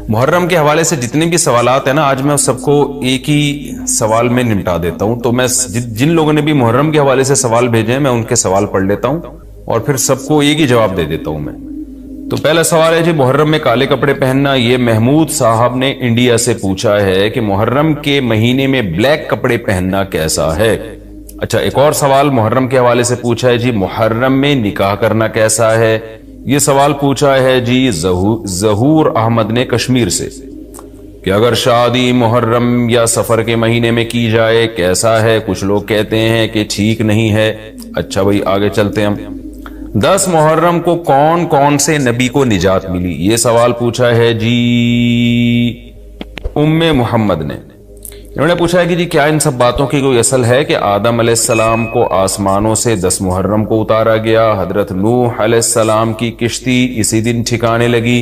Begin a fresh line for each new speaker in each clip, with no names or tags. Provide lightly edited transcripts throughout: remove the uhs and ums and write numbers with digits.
محرم کے حوالے سے جتنے بھی سوالات ہیں نا، آج میں سب کو ایک ہی سوال میں نمٹا دیتا ہوں. تو میں جن لوگوں نے بھی محرم کے حوالے سے سوال بھیجے ہیں میں ان کے سوال پڑھ لیتا ہوں اور پھر سب کو ایک ہی جواب دے دیتا ہوں میں. تو پہلا سوال ہے جی، محرم میں کالے کپڑے پہننا. یہ محمود صاحب نے انڈیا سے پوچھا ہے کہ محرم کے مہینے میں بلیک کپڑے پہننا کیسا ہے. اچھا، ایک اور سوال محرم کے حوالے سے پوچھا ہے جی، محرم میں نکاح کرنا کیسا ہے. یہ سوال پوچھا ہے جی ظہور احمد نے کشمیر سے کہ اگر شادی محرم یا سفر کے مہینے میں کی جائے کیسا ہے. کچھ لوگ کہتے ہیں کہ ٹھیک نہیں ہے. اچھا بھائی آگے چلتے ہیں ہم. 10 محرم کو کون کون سے نبی کو نجات ملی. یہ سوال پوچھا ہے جی ام محمد نے. انہوں نے پوچھا ہے کہ جی کیا ان سب باتوں کی کوئی اصل ہے کہ آدم علیہ السلام کو آسمانوں سے 10 محرم کو اتارا گیا، حضرت نوح علیہ السلام کی کشتی اسی دن ٹھکانے لگی،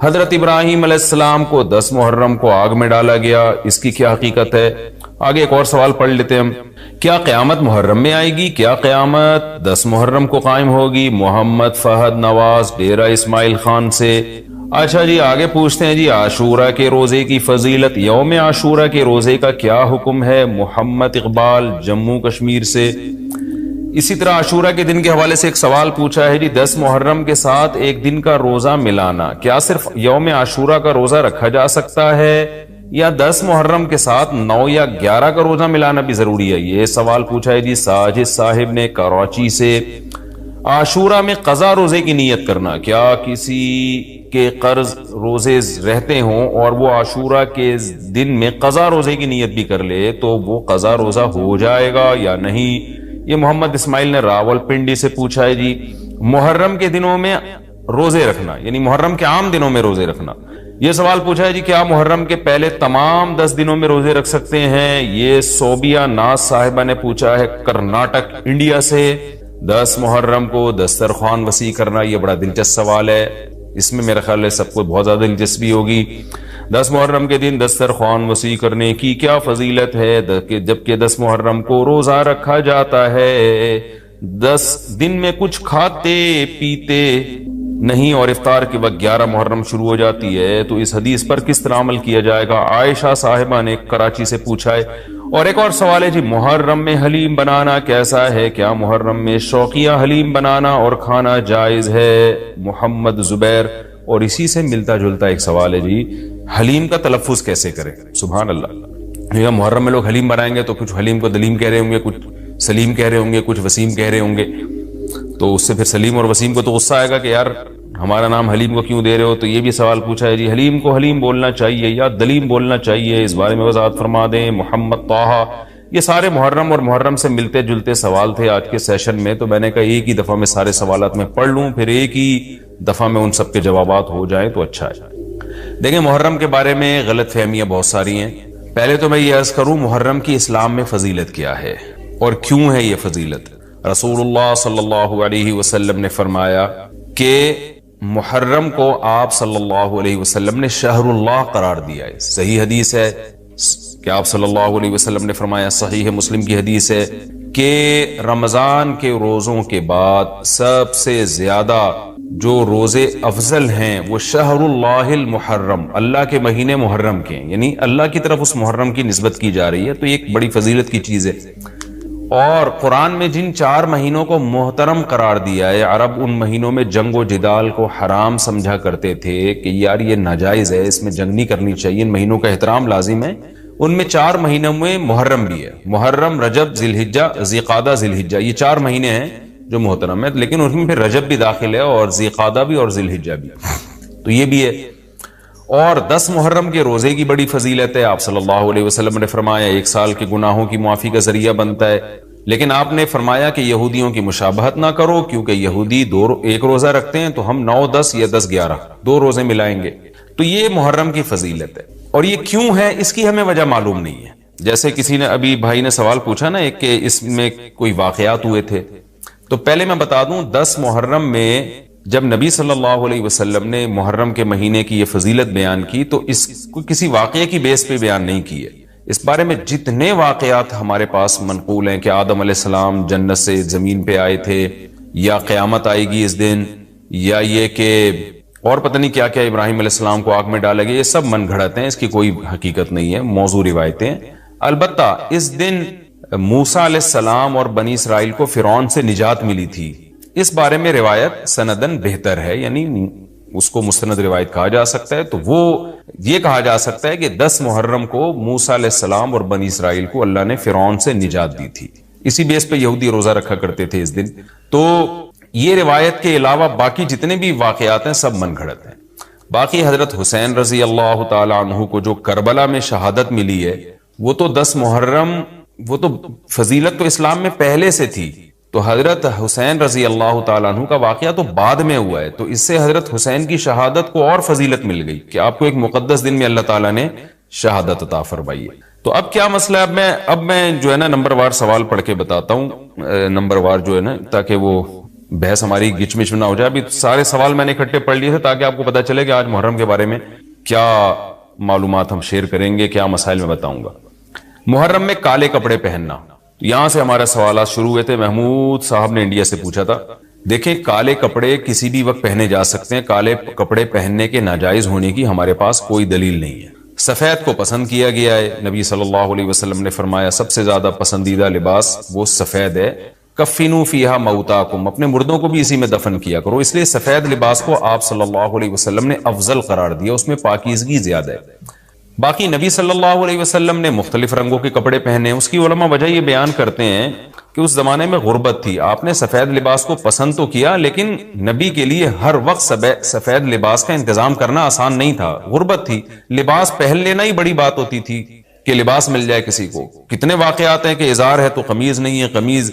حضرت ابراہیم علیہ السلام کو 10 محرم کو آگ میں ڈالا گیا، اس کی کیا حقیقت ہے. آگے ایک اور سوال پڑھ لیتے ہیں ہم. کیا قیامت محرم میں آئے گی؟ کیا قیامت 10 محرم کو قائم ہوگی؟ محمد فہد نواز ڈیرہ اسماعیل خان سے. اچھا جی آگے پوچھتے ہیں جی عاشورہ کے روزے کی فضیلت. یوم عاشورہ کے روزے کا کیا حکم ہے؟ محمد اقبال جموں کشمیر سے. اسی طرح عاشورہ کے دن کے حوالے سے ایک سوال پوچھا ہے جی 10 محرم کے ساتھ ایک دن کا روزہ ملانا، کیا صرف یوم عاشورہ کا روزہ رکھا جا سکتا ہے یا 10 محرم کے ساتھ 9 یا 11 کا روزہ ملانا بھی ضروری ہے؟ یہ سوال پوچھا ہے جی ساجد صاحب نے کراچی سے. عاشورہ میں قضا روزے کی نیت کرنا، کیا کسی کے قرض روزے رہتے ہوں اور وہ عاشورہ کے دن میں قضا روزے کی نیت بھی کر لے تو وہ قضا روزہ ہو جائے گا یا نہیں؟ یہ محمد اسماعیل نے راول پنڈی سے پوچھا ہے جی محرم کے دنوں میں روزے رکھنا، یعنی محرم کے عام دنوں میں روزے رکھنا. یہ سوال پوچھا ہے جی کیا محرم کے پہلے تمام 10 دنوں میں روزے رکھ سکتے ہیں؟ یہ صوبیہ ناز صاحبہ نے پوچھا ہے کرناٹک انڈیا سے. 10 محرم کو دسترخوان وسیع کرنا، یہ بڑا دلچسپ سوال ہے، اس میں میرا خیال ہے سب کو بہت زیادہ دلچسپی ہوگی. 10 محرم کے دن دسترخوان وسیع کرنے کی کیا فضیلت ہے جبکہ 10 محرم کو روزہ رکھا جاتا ہے؟ 10 دن میں کچھ کھاتے پیتے نہیں اور افطار کے وقت 11 محرم شروع ہو جاتی ہے، تو اس حدیث پر کس طرح عمل کیا جائے گا؟ عائشہ صاحبہ نے کراچی سے پوچھا ہے. اور ایک اور سوال ہے جی محرم میں حلیم بنانا کیسا ہے؟ کیا محرم میں شوقیہ حلیم بنانا اور کھانا جائز ہے؟ محمد زبیر. اور اسی سے ملتا جلتا ایک سوال ہے جی حلیم کا تلفظ کیسے کریں؟ سبحان اللہ، یہ محرم میں لوگ حلیم بنائیں گے تو کچھ حلیم کو دلیم کہہ رہے ہوں گے، کچھ سلیم کہہ رہے ہوں گے، کچھ وسیم کہہ رہے ہوں گے. تو اس سے پھر سلیم اور وسیم کو تو غصہ آئے گا کہ یار ہمارا نام حلیم کو کیوں دے رہے ہو. تو یہ بھی سوال پوچھا ہے جی حلیم کو حلیم بولنا چاہیے یا دلیم بولنا چاہیے، اس بارے میں وضاحت فرما دیں. محمد طاہا. یہ سارے محرم اور محرم سے ملتے جلتے سوال تھے آج کے سیشن میں، تو میں نے کہا ایک ہی دفعہ میں سارے سوالات میں پڑھ لوں، پھر ایک ہی دفعہ میں ان سب کے جوابات ہو جائیں تو اچھا ہے. دیکھیں محرم کے بارے میں غلط فہمیاں بہت ساری ہیں. پہلے تو میں یہ عرض کروں محرم کی اسلام میں فضیلت کیا ہے اور کیوں ہے یہ فضیلت. رسول اللہ صلی اللہ علیہ وسلم نے فرمایا کہ محرم کو آپ صلی اللہ علیہ وسلم نے شہر اللہ قرار دیا ہے. صحیح حدیث ہے کہ آپ صلی اللہ علیہ وسلم نے فرمایا، صحیح مسلم کی حدیث ہے کہ رمضان کے روزوں کے بعد سب سے زیادہ جو روزے افضل ہیں وہ شہر اللہ المحرم، اللہ کے مہینے محرم کے، یعنی اللہ کی طرف اس محرم کی نسبت کی جا رہی ہے. تو یہ ایک بڑی فضیلت کی چیز ہے. اور قرآن میں جن 4 مہینوں کو محترم قرار دیا ہے، عرب ان مہینوں میں جنگ و جدال کو حرام سمجھا کرتے تھے کہ یار یہ ناجائز ہے، اس میں جنگ نہیں کرنی چاہیے، ان مہینوں کا احترام لازم ہے. ان میں 4 مہینوں میں محرم بھی ہے. محرم، رجب، ذی الحجہ، ذی قعدہ، ذی الحجہ، یہ 4 مہینے ہیں جو محترم ہے، لیکن اس میں پھر رجب بھی داخل ہے اور ذی قعدہ بھی اور ذی الحجہ بھی، تو یہ بھی ہے. اور 10 محرم کے روزے کی بڑی فضیلت ہے. آپ صلی اللہ علیہ وسلم نے فرمایا 1 سال کے گناہوں کی معافی کا ذریعہ بنتا ہے. لیکن آپ نے فرمایا کہ یہودیوں کی مشابہت نہ کرو، کیونکہ یہودی 1 روزہ رکھتے ہیں تو ہم 9 10 یا 10 11 2 روزے ملائیں گے. تو یہ محرم کی فضیلت ہے. اور یہ کیوں ہے اس کی ہمیں وجہ معلوم نہیں ہے. جیسے کسی نے ابھی بھائی نے سوال پوچھا نا ایک کہ اس میں کوئی واقعات ہوئے تھے، تو پہلے میں بتا دوں 10 محرم میں جب نبی صلی اللہ علیہ وسلم نے محرم کے مہینے کی یہ فضیلت بیان کی تو اس کو کسی واقعے کی بیس پہ بیان نہیں کی ہے. اس بارے میں جتنے واقعات ہمارے پاس منقول ہیں کہ آدم علیہ السلام جنت سے زمین پہ آئے تھے، یا قیامت آئے گی اس دن، یا یہ کہ اور پتہ نہیں کیا کیا ابراہیم علیہ السلام کو آگ میں ڈالا گیا، یہ سب من گھڑت ہیں، اس کی کوئی حقیقت نہیں ہے، موضوع روایتیں۔ البتہ اس دن موسیٰ علیہ السلام اور بنی اسرائیل کو فرعون سے نجات ملی تھی، اس بارے میں روایت سندن بہتر ہے، یعنی اس کو مستند روایت کہا جا سکتا ہے۔ تو وہ یہ کہا جا سکتا ہے کہ 10 محرم کو موسیٰ علیہ السلام اور بنی اسرائیل کو اللہ نے فرعون سے نجات دی تھی، اسی بیس پہ یہودی روزہ رکھا کرتے تھے اس دن۔ تو یہ روایت کے علاوہ باقی جتنے بھی واقعات ہیں سب من گھڑت ہیں۔ باقی حضرت حسین رضی اللہ تعالی عنہ کو جو کربلا میں شہادت ملی ہے، وہ تو 10 محرم، وہ تو فضیلت تو اسلام میں پہلے سے تھی، تو حضرت حسین رضی اللہ تعالیٰ عنہ کا واقعہ تو بعد میں ہوا ہے، تو اس سے حضرت حسین کی شہادت کو اور فضیلت مل گئی کہ آپ کو ایک مقدس دن میں اللہ تعالیٰ نے شہادت عطا فرمائی ہے۔ تو اب کیا مسئلہ ہے، اب میں جو ہے نا نمبر وار سوال پڑھ کے بتاتا ہوں، نمبر وار جو ہے نا، تاکہ وہ بحث ہماری گچ مچ نہ ہو جائے۔ ابھی سارے سوال میں نے اکٹھے پڑھ لیے تھے تاکہ آپ کو پتا چلے کہ آج محرم کے بارے میں کیا معلومات ہم شیئر کریں گے، کیا مسائل میں بتاؤں گا۔ محرم میں کالے کپڑے پہننا، یہاں سے ہمارے سوالات شروع ہوئے تھے۔ محمود صاحب نے انڈیا سے پوچھا تھا، دیکھیں کالے کپڑے کسی بھی وقت پہنے جا سکتے ہیں، کالے کپڑے پہننے کے ناجائز ہونے کی ہمارے پاس کوئی دلیل نہیں ہے۔ سفید کو پسند کیا گیا ہے، نبی صلی اللہ علیہ وسلم نے فرمایا سب سے زیادہ پسندیدہ لباس وہ سفید ہے۔ کفنوا فیہا موتاکم، اپنے مردوں کو بھی اسی میں دفن کیا کرو، اس لیے سفید لباس کو آپ صلی اللہ علیہ وسلم نے افضل قرار دیا، اس میں پاکیزگی زیادہ ہے۔ باقی نبی صلی اللہ علیہ وسلم نے مختلف رنگوں کے کپڑے پہنے، اس کی علماء وجہ یہ بیان کرتے ہیں کہ اس زمانے میں غربت تھی، آپ نے سفید لباس کو پسند تو کیا لیکن نبی کے لیے ہر وقت سفید لباس کا انتظام کرنا آسان نہیں تھا، غربت تھی، لباس پہن لینا ہی بڑی بات ہوتی تھی کہ لباس مل جائے کسی کو۔ کتنے واقعات ہیں کہ ازار ہے تو قمیض نہیں ہے، قمیض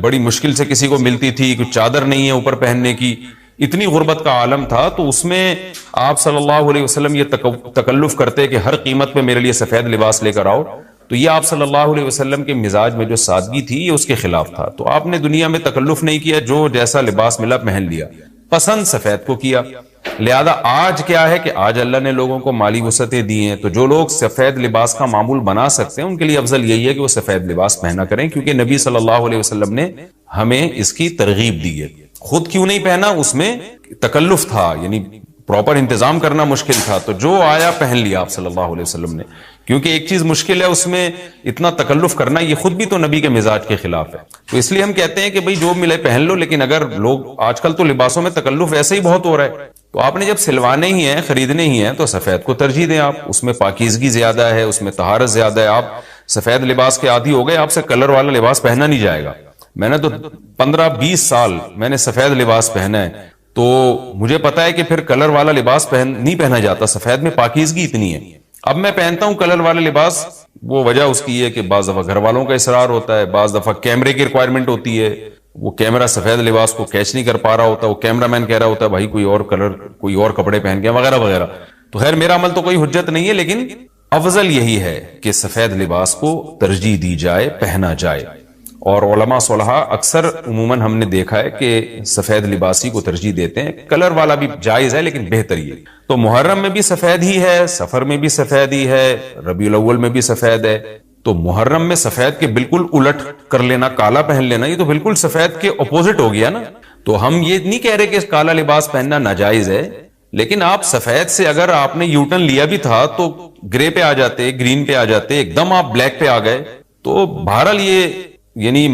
بڑی مشکل سے کسی کو ملتی تھی، کچھ چادر نہیں ہے اوپر پہننے کی، اتنی غربت کا عالم تھا۔ تو اس میں آپ صلی اللہ علیہ وسلم یہ تکلف کرتے کہ ہر قیمت پہ میرے لیے سفید لباس لے کر آؤ، تو یہ آپ صلی اللہ علیہ وسلم کے مزاج میں جو سادگی تھی یہ اس کے خلاف تھا۔ تو آپ نے دنیا میں تکلف نہیں کیا، جو جیسا لباس ملا پہن لیا، پسند سفید کو کیا۔ لہذا آج کیا ہے کہ آج اللہ نے لوگوں کو مالی وسعتیں دی ہیں، تو جو لوگ سفید لباس کا معمول بنا سکتے ہیں ان کے لیے افضل یہی ہے کہ وہ سفید لباس پہنا کریں، کیونکہ نبی صلی اللہ علیہ وسلم نے ہمیں اس کی ترغیب دی ہے۔ خود کیوں نہیں پہنا، اس میں تکلف تھا، یعنی پراپر انتظام کرنا مشکل تھا، تو جو آیا پہن لیا آپ صلی اللہ علیہ وسلم نے، کیونکہ ایک چیز مشکل ہے اس میں اتنا تکلف کرنا، یہ خود بھی تو نبی کے مزاج کے خلاف ہے۔ تو اس لیے ہم کہتے ہیں کہ بھئی جو ملے پہن لو، لیکن اگر لوگ آج کل تو لباسوں میں تکلف ویسے ہی بہت ہو رہا ہے، تو آپ نے جب سلوانے ہی ہیں، خریدنے ہی ہیں، تو سفید کو ترجیح دیں آپ، اس میں پاکیزگی زیادہ ہے، اس میں طہارت زیادہ ہے۔ آپ سفید لباس کے عادی ہو گئے، آپ سے کلر والا لباس پہنا نہیں جائے گا۔ میں نے تو 15-20 سال میں نے سفید لباس پہنا ہے، تو مجھے پتا ہے کہ پھر کلر والا لباس نہیں پہنا جاتا، سفید میں پاکیزگی اتنی ہے۔ اب میں پہنتا ہوں کلر والا لباس، وہ وجہ اس کی ہے کہ بعض دفعہ گھر والوں کا اصرار ہوتا ہے، بعض دفعہ کیمرے کی ریکوائرمنٹ ہوتی ہے، وہ کیمرہ سفید لباس کو کیچ نہیں کر پا رہا ہوتا، وہ کیمرہ مین کہہ رہا ہوتا ہے بھائی کوئی اور کلر، کوئی اور کپڑے پہن کے وغیرہ وغیرہ۔ تو خیر میرا عمل تو کوئی حجت نہیں ہے، لیکن افضل یہی ہے کہ سفید لباس کو ترجیح دی جائے، پہنا جائے۔ اور علماء صلحاء اکثر عموماً ہم نے دیکھا ہے کہ سفید لباسی کو ترجیح دیتے ہیں، کلر والا بھی جائز ہے لیکن بہتر یہ۔ تو محرم میں بھی سفید ہی ہے، سفر میں بھی سفید ہی ہے، ربیع الاول میں بھی سفید ہے، تو محرم میں سفید کے بالکل الٹ کر لینا، کالا پہن لینا، یہ تو بالکل سفید کے اپوزٹ ہو گیا نا۔ تو ہم یہ نہیں کہہ رہے کہ کالا لباس پہننا ناجائز ہے، لیکن آپ سفید سے اگر آپ نے یوٹرن لیا بھی تھا تو گرے پہ آ جاتے، گرین پہ آ جاتے، ایک دم آپ بلیک پہ آ گئے، تو بہرحال یہ یعنی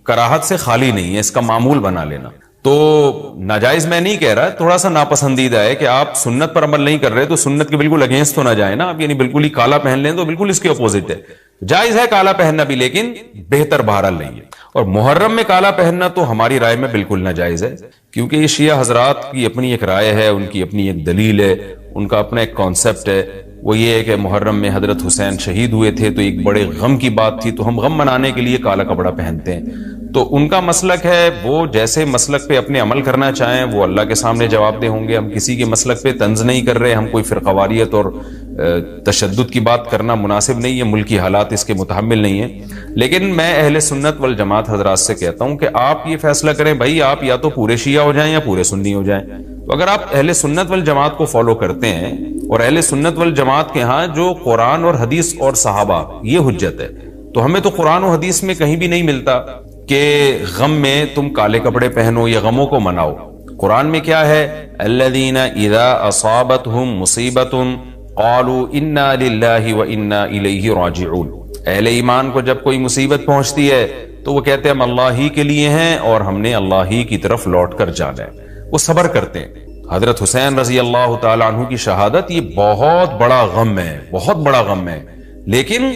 کراہت سے خالی نہیں ہے، اس کا معمول بنا لینا۔ تو ناجائز میں نہیں کہہ رہا، تھوڑا سا ناپسندیدہ ہے کہ آپ سنت پر عمل نہیں کر رہے تو سنت کے بالکل اگینسٹ تو نہ جائیں نا آپ، یعنی بالکل ہی کالا پہن لیں تو بالکل اس کے اپوزٹ ہے۔ جائز ہے کالا پہننا بھی، لیکن بہتر بہرحال نہیں ہے۔ اور محرم میں کالا پہننا تو ہماری رائے میں بالکل ناجائز ہے، کیونکہ یہ شیعہ حضرات کی اپنی ایک رائے ہے، ان کی اپنی ایک دلیل ہے، ان کا اپنا ایک کانسیپٹ ہے، وہ یہ ہے کہ محرم میں حضرت حسین شہید ہوئے تھے تو ایک بڑے غم کی بات تھی، تو ہم غم منانے کے لیے کالا کپڑا پہنتے ہیں۔ تو ان کا مسلک ہے، وہ جیسے مسلک پہ اپنے عمل کرنا چاہیں وہ اللہ کے سامنے جواب دہ ہوں گے۔ ہم کسی کے مسلک پہ طنز نہیں کر رہے، ہم کوئی فرقواریت اور تشدد کی بات کرنا مناسب نہیں ہے، ملکی حالات اس کے متحمل نہیں ہیں۔ لیکن میں اہل سنت والجماعت حضرات سے کہتا ہوں کہ آپ یہ فیصلہ کریں بھائی، آپ یا تو پورے شیعہ ہو جائیں یا پورے سنی ہو جائیں۔ تو اگر آپ اہل سنت والجماعت کو فالو کرتے ہیں، اور اہل سنت والجماعت کے ہاں جو قرآن اور حدیث اور صحابہ یہ حجت ہے، تو ہمیں تو قرآن و حدیث میں کہیں بھی نہیں ملتا کہ غم میں تم کالے کپڑے پہنو یا غموں کو مناؤ۔ قرآن میں کیا ہے؟ الذین اذا اصابتہم مصیبۃ قالوا انا للہ وانا الیہ راجعون. اہل ایمان کو جب کوئی مصیبت پہنچتی ہے تو وہ کہتے ہیں ہم اللہ ہی کے لیے ہیں اور ہم نے اللہ ہی کی طرف لوٹ کر جانا ہے. وہ صبر کرتے ہیں. حضرت حسین رضی اللہ تعالی عنہ کی شہادت یہ بہت بڑا غم ہے، بہت بڑا غم ہے، لیکن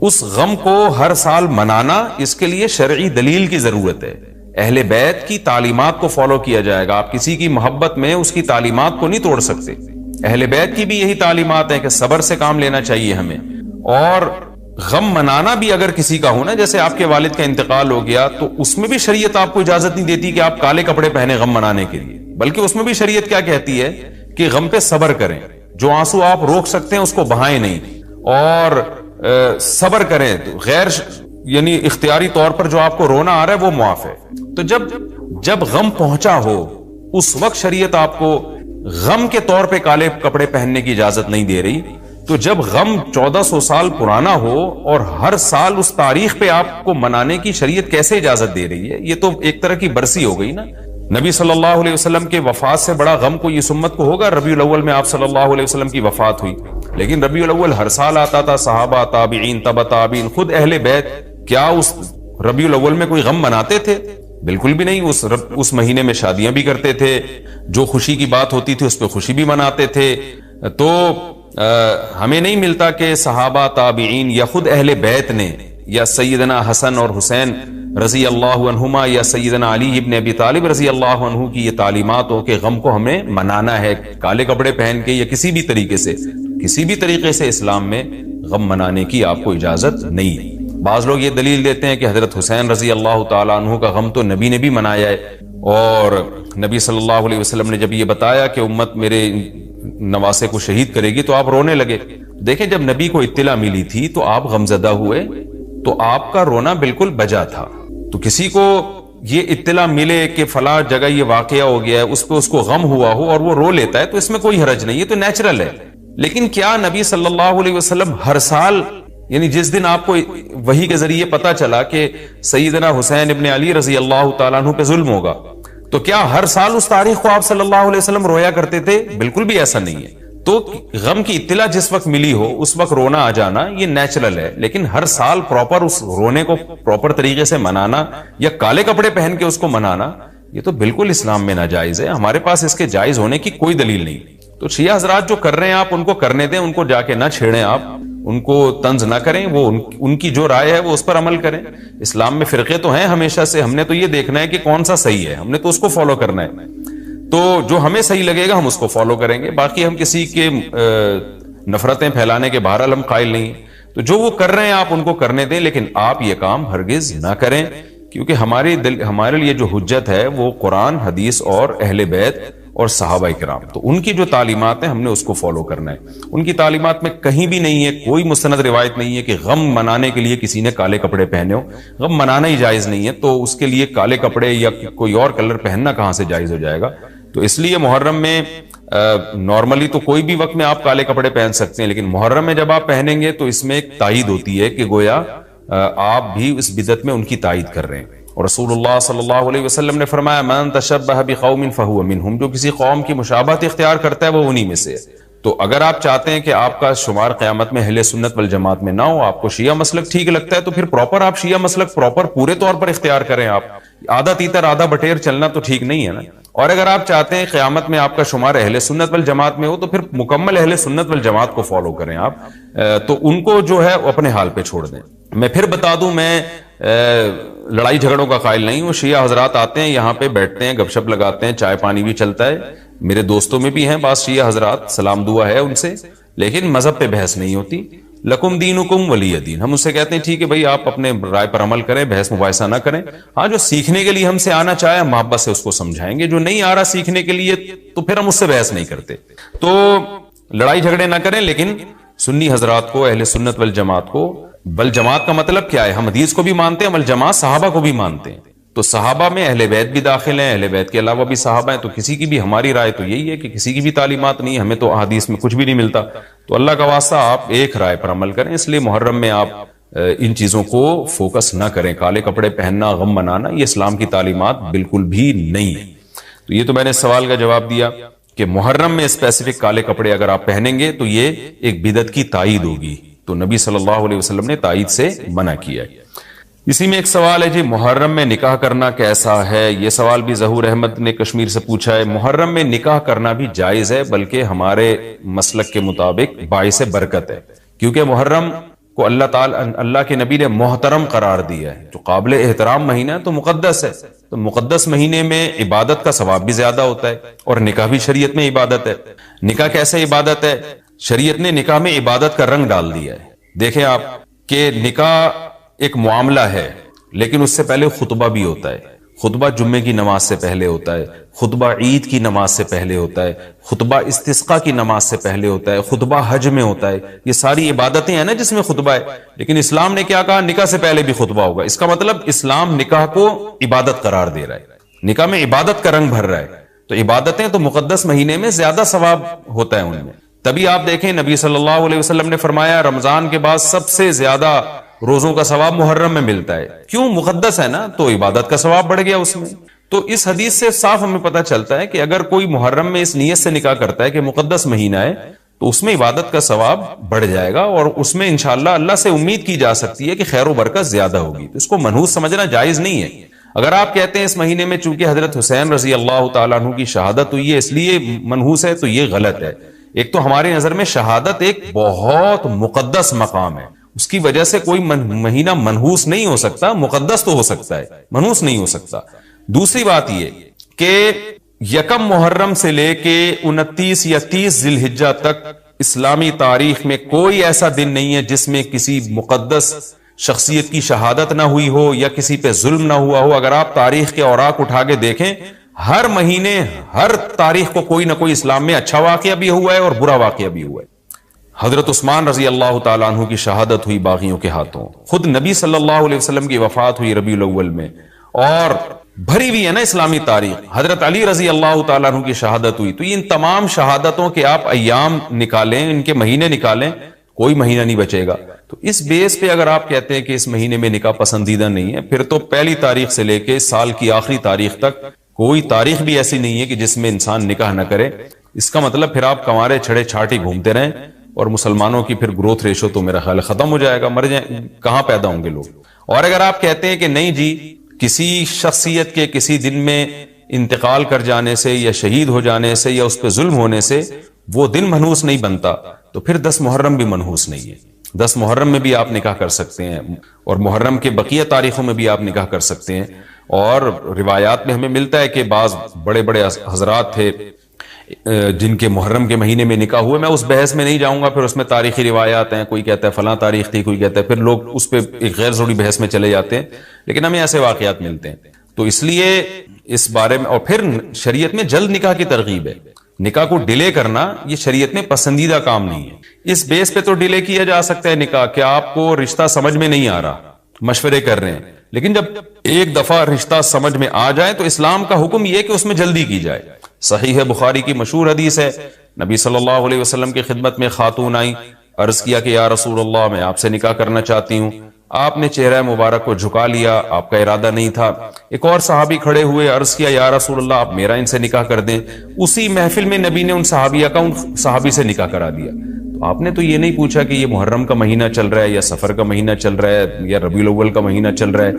اس غم کو ہر سال منانا، اس کے لیے شرعی دلیل کی ضرورت ہے. اہل بیت کی تعلیمات کو فالو کیا جائے گا. آپ کسی کی محبت میں اس کی تعلیمات کو نہیں توڑ سکتے. اہل بیت کی بھی یہی تعلیمات ہیں کہ صبر سے کام لینا چاہیے ہمیں. اور غم منانا بھی اگر کسی کا ہونا، جیسے آپ کے والد کا انتقال ہو گیا، تو اس میں بھی شریعت آپ کو اجازت نہیں دیتی کہ آپ کالے کپڑے پہنے غم منانے کے لیے، بلکہ اس میں بھی شریعت کیا کہتی ہے کہ غم پہ صبر کریں. جو آنسو آپ روک سکتے ہیں اس کو بہائیں نہیں، اور صبر کریں. غیر یعنی اختیاری طور پر جو آپ کو رونا آ رہا ہے وہ معاف ہے. تو جب غم پہنچا ہو اس وقت شریعت آپ کو غم کے طور پہ کالے کپڑے پہننے کی اجازت نہیں دے رہی. تو جب غم 1400 سال پرانا ہو اور ہر سال اس تاریخ پہ آپ کو منانے کی شریعت کیسے اجازت دے رہی ہے؟ یہ تو ایک طرح کی برسی ہو گئی نا. نبی صلی اللہ علیہ وسلم کے وفات سے بڑا غم کو اس امت کو ہوگا. ربیع الاول میں آپ صلی اللہ علیہ وسلم کی وفات ہوئی، لیکن ربیع الاول ہر سال آتا تھا. صحابہ، تابعین، تبع تابعین، خود اہل بیت کیا اس ربیع الاول میں کوئی غم مناتے تھے؟ بالکل بھی نہیں. اس مہینے میں شادیاں بھی کرتے تھے، جو خوشی کی بات ہوتی تھی اس پہ خوشی بھی مناتے تھے. تو ہمیں نہیں ملتا کہ صحابہ، تابعین یا خود اہل بیت نے، یا سیدنا حسن اور حسین رضی اللہ عنہما یا سیدنا علی ابن ابی طالب رضی اللہ عنہ کی یہ تعلیمات ہو کہ غم کو ہمیں منانا ہے کالے کپڑے پہن کے یا کسی بھی طریقے سے اسلام میں غم منانے کی آپ کو اجازت نہیں ہے. بعض لوگ یہ دلیل دیتے ہیں کہ حضرت حسین رضی اللہ تعالیٰ عنہ کا غم تو نبی نے بھی منایا ہے، اور نبی صلی اللہ علیہ وسلم نے جب یہ بتایا کہ امت میرے نواسے کو شہید کرے گی تو آپ رونے لگے. دیکھیں جب نبی کو اطلاع ملی تھی تو آپ غمزدہ ہوئے تو آپ کا رونا بالکل بجا تھا. تو کسی کو یہ اطلاع ملے کہ فلاں جگہ یہ واقعہ ہو گیا ہے، اس پہ اس کو غم ہوا ہو اور وہ رو لیتا ہے تو اس میں کوئی حرج نہیں، یہ تو نیچرل ہے. لیکن کیا نبی صلی اللہ علیہ وسلم ہر سال، یعنی جس دن آپ کو وحی کے ذریعے پتا چلا کہ سیدنا حسین ابن علی رضی اللہ تعالیٰ عنہ پہ ظلم ہوگا، تو کیا ہر سال اس تاریخ کو آپ صلی اللہ علیہ وسلم رویا کرتے تھے؟ بالکل بھی ایسا نہیں ہے. تو غم کی اطلاع جس وقت ملی ہو اس وقت رونا آ جانا یہ نیچرل ہے، لیکن ہر سال پراپر اس رونے کو پراپر طریقے سے منانا یا کالے کپڑے پہن کے اس کو منانا یہ تو بالکل اسلام میں ناجائز ہے. ہمارے پاس اس کے جائز ہونے کی کوئی دلیل نہیں. تو شیعہ حضرات جو کر رہے ہیں آپ ان کو کرنے دیں، ان کو جا کے نہ چھیڑیں، آپ ان کو طنز نہ کریں. وہ ان کی جو رائے ہے وہ اس پر عمل کریں. اسلام میں فرقے تو ہیں ہمیشہ سے، ہم نے تو یہ دیکھنا ہے کہ کون سا صحیح ہے، ہم نے تو اس کو فالو کرنا ہے. تو جو ہمیں صحیح لگے گا ہم اس کو فالو کریں گے. باقی ہم کسی کے نفرتیں پھیلانے کے بہرحال ہم قائل نہیں. تو جو وہ کر رہے ہیں آپ ان کو کرنے دیں، لیکن آپ یہ کام ہرگز نہ کریں، کیونکہ ہمارے لیے جو حجت ہے وہ قرآن، حدیث اور اہل بیت اور صحابہ کرام. تو ان کی جو تعلیمات ہیں ہم نے اس کو فالو کرنا ہے. ان کی تعلیمات میں کہیں بھی نہیں ہے، کوئی مستند روایت نہیں ہے کہ غم منانے کے لیے کسی نے کالے کپڑے پہنے ہو. غم منانا ہی جائز نہیں ہے، تو اس کے لیے کالے کپڑے یا کوئی اور کلر پہننا کہاں سے جائز ہو جائے گا؟ تو اس لیے محرم میں نارملی تو کوئی بھی وقت میں آپ کالے کپڑے پہن سکتے ہیں، لیکن محرم میں جب آپ پہنیں گے تو اس میں ایک تائید ہوتی ہے کہ گویا آپ بھی اس بدعت میں ان کی تائید کر رہے ہیں. اور رسول اللہ صلی اللہ علیہ وسلم نے فرمایا من تشبہ بقوم فہو منہم، جو کسی قوم کی مشابہت اختیار کرتا ہے وہ انہی میں سے ہے. تو اگر آپ چاہتے ہیں کہ آپ کا شمار قیامت میں اہل سنت والجماعت میں نہ ہو، آپ کو شیعہ مسلک ٹھیک لگتا ہے تو پھر پراپر آپ شیعہ مسلک پراپر پورے طور پر اختیار کریں. آپ آدھا تیتر آدھا بٹیر چلنا تو ٹھیک نہیں ہے نا. اور اگر آپ چاہتے ہیں قیامت میں آپ کا شمار اہل سنت والجماعت میں ہو تو پھر مکمل اہل سنت والجماعت کو فالو کریں آپ. تو ان کو جو ہے اپنے حال پہ چھوڑ دیں. میں پھر بتا دوں، میں لڑائی جھگڑوں کا قائل نہیں ہوں. شیعہ حضرات آتے ہیں یہاں پہ بیٹھتے ہیں، گپ شپ لگاتے ہیں، چائے پانی بھی چلتا ہے. میرے دوستوں میں بھی ہیں بعض شیعہ حضرات، سلام دعا ہے ان سے، لیکن مذہب پہ بحث نہیں ہوتی. لکم دینکم ولی دین. ہم اس سے کہتے ہیں ٹھیک ہے بھائی آپ اپنے رائے پر عمل کریں، بحث مباحثہ نہ کریں. ہاں جو سیکھنے کے لیے ہم سے آنا چاہے ہم محبت سے اس کو سمجھائیں گے، جو نہیں آ رہا سیکھنے کے لیے تو پھر ہم اس سے بحث نہیں کرتے. تو لڑائی جھگڑے نہ کریں، لیکن سنی حضرات کو، اہل سنت والجماعت کو، بل جماعت کا مطلب کیا ہے؟ ہم حدیث کو بھی مانتے ہیں، بل جماعت صحابہ کو بھی مانتے ہیں. تو صحابہ میں اہل بیت بھی داخل ہیں، اہل بیت کے علاوہ بھی صحابہ ہیں. تو کسی کی بھی ہماری رائے تو یہی ہے کہ کسی کی بھی تعلیمات نہیں، ہمیں تو احادیث میں کچھ بھی نہیں ملتا. تو اللہ کا واسطہ آپ ایک رائے پر عمل کریں. اس لیے محرم میں آپ ان چیزوں کو فوکس نہ کریں. کالے کپڑے پہننا، غم منانا، یہ اسلام کی تعلیمات بالکل بھی نہیں ہے. تو یہ تو میں نے سوال کا جواب دیا کہ محرم میں اسپیسیفک کالے کپڑے اگر آپ پہنیں گے تو یہ ایک بدعت کی تائید ہوگی، تو نبی صلی اللہ علیہ وسلم نے تائید سے منع کیا ہے۔ اسی میں ایک سوال ہے جی، محرم میں نکاح کرنا کیسا ہے؟ یہ سوال بھی ظہور احمد نے کشمیر سے پوچھا ہے۔ محرم میں نکاح کرنا بھی جائز ہے، بلکہ ہمارے مسلک کے مطابق باعث برکت ہے، کیونکہ محرم کو اللہ کے نبی نے محترم قرار دیا ہے، جو قابل احترام مہینہ ہے تو مقدس ہے، تو مقدس مہینے میں عبادت کا ثواب بھی زیادہ ہوتا ہے، اور نکاح بھی شریعت میں عبادت ہے۔ نکاح کیسے عبادت ہے؟ شریعت نے نکاح میں عبادت کا رنگ ڈال دیا ہے۔ دیکھیں آپ کہ نکاح ایک معاملہ ہے، لیکن اس سے پہلے خطبہ بھی ہوتا ہے۔ خطبہ جمعے کی نماز سے پہلے ہوتا ہے، خطبہ عید کی نماز سے پہلے ہوتا ہے، خطبہ استسقاء کی نماز سے پہلے ہوتا ہے، خطبہ حج میں ہوتا ہے۔ یہ ساری عبادتیں ہیں نا جس میں خطبہ ہے، لیکن اسلام نے کیا کہا؟ نکاح سے پہلے بھی خطبہ ہوگا۔ اس کا مطلب اسلام نکاح کو عبادت قرار دے رہا ہے، نکاح میں عبادت کا رنگ بھر رہا ہے۔ تو عبادتیں تو مقدس مہینے میں زیادہ ثواب ہوتا ہے ان میں۔ تبھی آپ دیکھیں نبی صلی اللہ علیہ وسلم نے فرمایا رمضان کے بعد سب سے زیادہ روزوں کا ثواب محرم میں ملتا ہے۔ کیوں؟ مقدس ہے نا، تو عبادت کا ثواب بڑھ گیا اس میں۔ تو اس حدیث سے صاف ہمیں پتہ چلتا ہے کہ اگر کوئی محرم میں اس نیت سے نکاح کرتا ہے کہ مقدس مہینہ ہے تو اس میں عبادت کا ثواب بڑھ جائے گا، اور اس میں انشاءاللہ اللہ سے امید کی جا سکتی ہے کہ خیر و برکت زیادہ ہوگی۔ تو اس کو منحوس سمجھنا جائز نہیں ہے۔ اگر آپ کہتے ہیں اس مہینے میں چونکہ حضرت حسین رضی اللہ تعالیٰ عنہ کی شہادت ہوئی ہے اس لیے منحوس ہے، تو یہ غلط ہے۔ ایک تو ہماری نظر میں شہادت ایک بہت مقدس مقام ہے، اس کی وجہ سے کوئی مہینہ منحوس نہیں ہو سکتا، مقدس تو ہو سکتا ہے، منحوس نہیں ہو سکتا۔ دوسری بات یہ کہ یکم محرم سے لے کے 29 یا 30 ذی الحجہ تک اسلامی تاریخ میں کوئی ایسا دن نہیں ہے جس میں کسی مقدس شخصیت کی شہادت نہ ہوئی ہو یا کسی پہ ظلم نہ ہوا ہو۔ اگر آپ تاریخ کے اوراق اٹھا کے دیکھیں، ہر مہینے ہر تاریخ کو کوئی نہ کوئی اسلام میں اچھا واقعہ بھی ہوا ہے اور برا واقعہ بھی ہوا ہے۔ حضرت عثمان رضی اللہ تعالیٰ عنہ کی شہادت ہوئی باغیوں کے ہاتھوں، خود نبی صلی اللہ علیہ وسلم کی وفات ہوئی ربیع الاول میں، اور بھری ہوئی ہے نا اسلامی تاریخ۔ حضرت علی رضی اللہ تعالیٰ عنہ کی شہادت ہوئی۔ تو ان تمام شہادتوں کے آپ ایام نکالیں، ان کے مہینے نکالیں، کوئی مہینہ نہیں بچے گا۔ تو اس بیس پہ اگر آپ کہتے ہیں کہ اس مہینے میں نکاح پسندیدہ نہیں ہے، پھر تو پہلی تاریخ سے لے کے سال کی آخری تاریخ تک کوئی تاریخ بھی ایسی نہیں ہے کہ جس میں انسان نکاح نہ کرے۔ اس کا مطلب پھر آپ کنوارے چھڑے چھاٹی گھومتے رہیں، اور مسلمانوں کی پھر گروتھ ریشو تو میرا خیال ختم ہو جائے گا، مر جائیں، کہاں پیدا ہوں گے لوگ۔ اور اگر آپ کہتے ہیں کہ نہیں جی کسی شخصیت کے کسی دن میں انتقال کر جانے سے یا شہید ہو جانے سے یا اس پہ ظلم ہونے سے وہ دن منحوس نہیں بنتا، تو پھر 10 محرم بھی منحوس نہیں ہے۔ 10 محرم میں بھی آپ نکاح کر سکتے ہیں، اور محرم کے بقیہ تاریخوں میں بھی آپ نکاح کر سکتے ہیں۔ اور روایات میں ہمیں ملتا ہے کہ بعض بڑے بڑے حضرات تھے جن کے محرم کے مہینے میں نکاح ہوئے۔ میں اس بحث میں نہیں جاؤں گا، پھر اس میں تاریخی روایات ہیں، کوئی کہتا ہے فلاں تاریخ تھی، کوئی کہتا ہے، پھر لوگ اس پہ ایک غیر ضروری بحث میں چلے جاتے ہیں، لیکن ہمیں ایسے واقعات ملتے ہیں۔ تو اس لیے اس بارے میں، اور پھر شریعت میں جلد نکاح کی ترغیب ہے۔ نکاح کو ڈیلے کرنا یہ شریعت میں پسندیدہ کام نہیں ہے۔ اس بیس پہ تو ڈیلے کیا جا سکتا ہے نکاح کہ آپ کو رشتہ سمجھ میں نہیں آ رہا، مشورے کر رہے ہیں، لیکن جب ایک دفعہ رشتہ سمجھ میں آ جائے تو اسلام کا حکم یہ کہ اس میں جلدی کی جائے۔ صحیح بخاری کی مشہور حدیث ہے، نبی صلی اللہ علیہ وسلم کی خدمت میں خاتون آئی، عرض کیا کہ یا رسول اللہ میں آپ سے نکاح کرنا چاہتی ہوں۔ آپ نے چہرہ مبارک کو جھکا لیا، آپ کا ارادہ نہیں تھا۔ ایک اور صحابی کھڑے ہوئے، عرض کیا یا رسول اللہ آپ میرا ان سے نکاح کر دیں۔ اسی محفل میں نبی نے ان صحابیہ کا ان صحابی سے نکاح کرا دیا۔ تو آپ نے تو یہ نہیں پوچھا کہ یہ محرم کا مہینہ چل رہا ہے یا سفر کا مہینہ چل رہا ہے یا ربیع الاول کا مہینہ چل رہا ہے،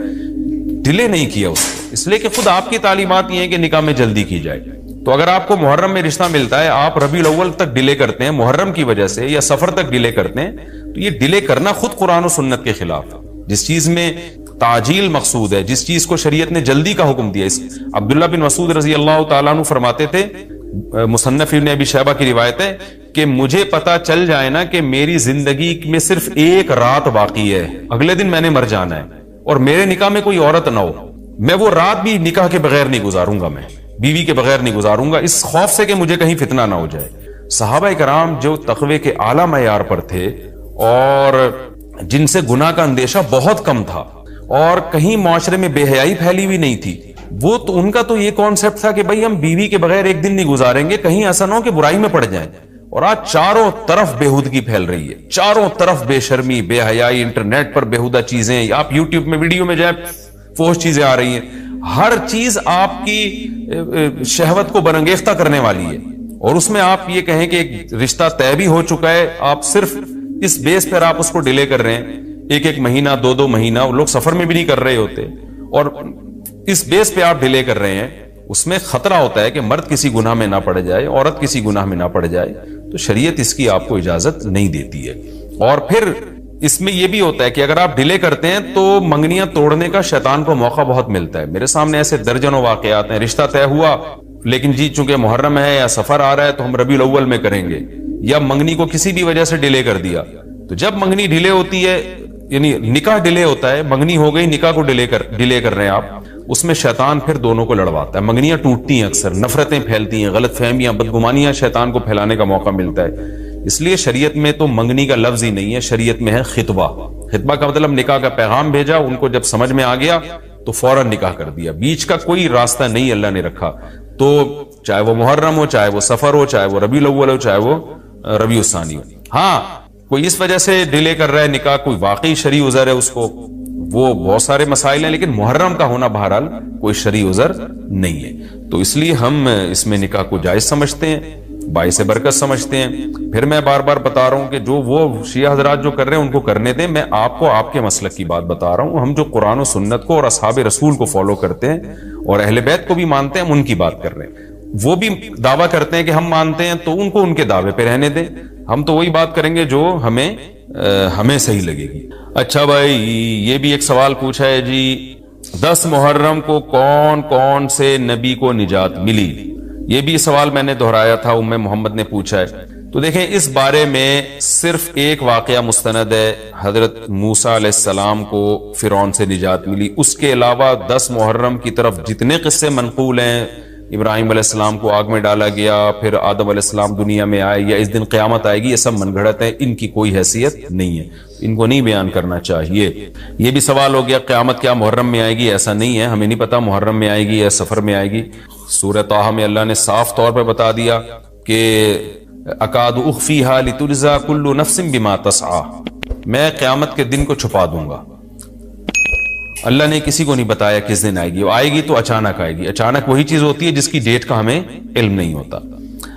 ڈیلے نہیں کیا اس کو، اس لیے کہ خود آپ کی تعلیمات یہ ہیں کہ نکاح میں جلدی کی جائے۔ تو اگر آپ کو محرم میں رشتہ ملتا ہے، آپ ربیع الاول تک ڈیلے کرتے ہیں محرم کی وجہ سے یا سفر تک ڈیلے کرتے ہیں، تو یہ ڈیلے کرنا خود قرآن و سنت کے خلاف ہے۔ جس چیز میں تعجیل مقصود ہے، جس چیز کو شریعت نے جلدی کا حکم دیا، عبداللہ بن مسعود رضی اللہ تعالیٰ عنہ فرماتے تھے، مصنف ابن ابی شیبہ کی روایت ہے کہ مجھے پتا چل جائے نا کہ میری زندگی میں صرف ایک رات باقی ہے، اگلے دن میں نے مر جانا ہے، اور میرے نکاح میں کوئی عورت نہ ہو، میں وہ رات بھی نکاح کے بغیر نہیں گزاروں گا، میں بیوی کے بغیر نہیں گزاروں گا، اس خوف سے کہ مجھے کہیں فتنہ نہ ہو جائے۔ صحابہ کرام جو تقوی کے اعلیٰ معیار پر تھے اور جن سے گناہ کا اندیشہ بہت کم تھا اور کہیں معاشرے میں بے حیائی پھیلی ہوئی نہیں تھی، وہ تو ان کا تو یہ کانسیپٹ تھا کہ بھئی ہم بیوی کے بغیر ایک دن نہیں گزاریں گے، کہیں ایسا نہ ہو کہ برائی میں پڑ جائیں۔ اور آج چاروں طرف بےہودگی پھیل رہی ہے، چاروں طرف بے شرمی، بے حیائی، انٹرنیٹ پر بےہودہ چیزیں، آپ یوٹیوب میں ویڈیو میں جائیں فوش چیزیں آ رہی ہیں، ہر چیز آپ کی شہوت کو برانگیختہ کرنے والی ہے، اور اس میں آپ یہ کہیں کہ ایک رشتہ طے بھی ہو چکا ہے، آپ صرف اس بیس پر آپ اس کو ڈیلے کر رہے ہیں، ایک مہینہ، دو مہینہ، لوگ سفر میں بھی نہیں کر رہے ہوتے، اور اس بیس پہ آپ ڈیلے کر رہے ہیں، اس میں خطرہ ہوتا ہے کہ مرد کسی گناہ میں نہ پڑ جائے، عورت کسی گناہ میں نہ پڑ جائے، تو شریعت اس کی آپ کو اجازت نہیں دیتی ہے۔ اور پھر اس میں یہ بھی ہوتا ہے کہ اگر آپ ڈیلے کرتے ہیں تو منگنیاں توڑنے کا شیطان کو موقع بہت ملتا ہے۔ میرے سامنے ایسے درجنوں واقعات ہیں، رشتہ طے ہوا لیکن جی چونکہ محرم ہے یا سفر آ رہا ہے تو ہم ربیع الاول میں کریں گے، یا منگنی کو کسی بھی وجہ سے ڈیلے کر دیا، تو جب منگنی ڈیلے ہوتی ہے، یعنی نکاح ڈیلے ہوتا ہے، منگنی ہو گئی، نکاح کو ڈیلے کر رہے ہیں آپ، اس میں شیطان پھر دونوں کو لڑواتا ہے، منگنیاں ٹوٹتی ہیں، اکثر نفرتیں پھیلتی ہیں، غلط فہمیاں، بدگمانیاں شیطان کو پھیلانے کا موقع ملتا ہے۔ اس لیے شریعت میں تو منگنی کا لفظ ہی نہیں ہے، شریعت میں ہے خطبہ۔ خطبہ کا مطلب نکاح کا پیغام بھیجا، ان کو جب سمجھ میں آ گیا تو فوراً نکاح کر دیا، بیچ کا کوئی راستہ نہیں اللہ نے رکھا۔ تو چاہے وہ محرم ہو، چاہے وہ سفر ہو، چاہے وہ ربیع الاول ہو، چاہے وہ ربیع الثانی ہو۔ ہاں کوئی اس وجہ سے ڈیلے کر رہا ہے نکاح، کوئی واقعی شرعی عذر ہے اس کو، وہ بہت سارے مسائل ہیں، لیکن محرم کا ہونا بہرحال کوئی شرعی عذر نہیں ہے، تو اس لیے ہم اس میں نکاح کو جائز سمجھتے ہیں، باعث برکت سمجھتے ہیں۔ پھر میں بار بار بتا رہا ہوں کہ جو وہ شیعہ حضرات جو کر رہے ہیں ان کو کرنے دیں، میں آپ کو آپ کے مسلک کی بات بتا رہا ہوں۔ ہم جو قرآن و سنت کو اور اصحاب رسول کو فالو کرتے ہیں اور اہل بیت کو بھی مانتے ہیں، ہم ان کی بات کر رہے ہیں۔ وہ بھی دعویٰ کرتے ہیں کہ ہم مانتے ہیں، تو ان کو ان کے دعوے پہ رہنے دیں، ہم تو وہی بات کریں گے جو ہمیں صحیح لگے گی۔ اچھا بھائی، یہ بھی ایک سوال پوچھا ہے جی، 10 محرم کو کون کون سے نبی کو نجات ملی؟ یہ بھی سوال میں نے دہرایا تھا، ام محمد نے پوچھا ہے۔ تو دیکھیں اس بارے میں صرف ایک واقعہ مستند ہے، حضرت موسیٰ علیہ السلام کو فرعون سے نجات ملی۔ اس کے علاوہ 10 محرم کی طرف جتنے قصے منقول ہیں، ابراہیم علیہ السلام کو آگ میں ڈالا گیا، پھر آدم علیہ السلام دنیا میں آئے، یا اس دن قیامت آئے گی، یہ سب من گھڑت ہے، ان کی کوئی حیثیت نہیں ہے، ان کو نہیں بیان کرنا چاہیے۔ یہ بھی سوال ہو گیا قیامت کیا محرم میں آئے گی؟ ایسا نہیں ہے، ہمیں نہیں پتا محرم میں آئے گی یا سفر میں آئے گی۔ سورہ طٰہٰ میں اللہ نے صاف طور پر بتا دیا کہ اکاد اخفیہا لتجزا کل نفس بما تسعی، میں قیامت کے دن کو چھپا دوں گا۔ اللہ نے کسی کو نہیں بتایا کس دن آئے گی، وہ آئے گی تو اچانک آئے گی۔ اچانک وہی چیز ہوتی ہے جس کی ڈیٹ کا ہمیں علم نہیں ہوتا۔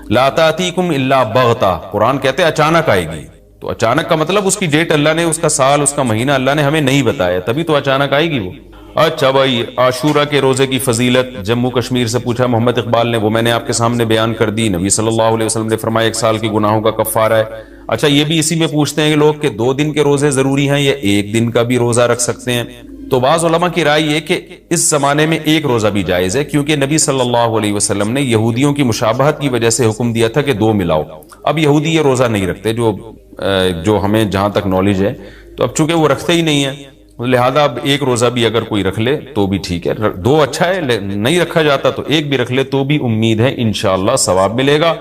لا تأتیکم الا بغتہ، قرآن کہتے ہیں اچانک آئے گی، تو اچانک کا مطلب اس کی ڈیٹ اللہ نے، اس کا سال، اس کا مہینہ اللہ نے ہمیں نہیں بتایا، تبھی تو اچانک آئے گی وہ۔ اچھا بھائی، عاشورہ کے روزے کی فضیلت جموں کشمیر سے پوچھا محمد اقبال نے، وہ میں نے آپ کے سامنے بیان کر دی۔ نبی صلی اللہ علیہ وسلم نے فرمایا 1 سال کے گناہوں کا کفارہ ہے۔ اچھا یہ بھی اسی میں پوچھتے ہیں کہ لوگ کہ 2 دن کے روزے ضروری ہیں یا 1 دن کا بھی روزہ رکھ سکتے ہیں؟ تو بعض علماء کی رائے یہ کہ اس زمانے میں 1 روزہ بھی جائز ہے، کیونکہ نبی صلی اللہ علیہ وسلم نے یہودیوں کی مشابہت کی وجہ سے حکم دیا تھا کہ 2 ملاؤ۔ اب یہودی یہ روزہ نہیں رکھتے، جو ہمیں جہاں تک نالج ہے، تو اب چونکہ وہ رکھتے ہی نہیں ہیں، لہذا اب 1 روزہ بھی اگر کوئی رکھ لے تو بھی ٹھیک ہے، 2 اچھا ہے، نہیں رکھا جاتا تو 1 بھی رکھ لے تو بھی امید ہے انشاءاللہ ثواب ملے گا۔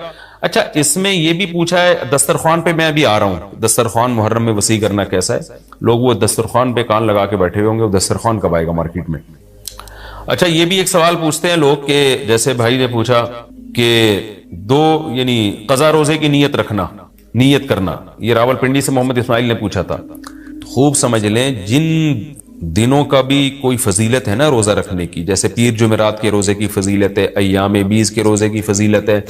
اچھا اس میں یہ بھی پوچھا ہے، دسترخوان پہ میں ابھی آ رہا ہوں، دسترخوان محرم میں وسیع کرنا کیسا ہے؟ لوگ وہ دسترخوان پہ کان لگا کے بیٹھے ہوں گے، وہ دسترخوان کب آئے گا مارکیٹ میں؟ اچھا یہ بھی ایک سوال پوچھتے ہیں لوگ کہ جیسے بھائی نے پوچھا کہ 2 یعنی قضا روزے کی نیت کرنا، یہ راولپنڈی سے محمد اسماعیل نے پوچھا تھا۔ خوب سمجھ لیں، جن دنوں کا بھی کوئی فضیلت ہے نا روزہ رکھنے کی، جیسے پیر جمعرات کے روزے کی فضیلت ہے، ایام 20 کے روزے کی فضیلت ہے،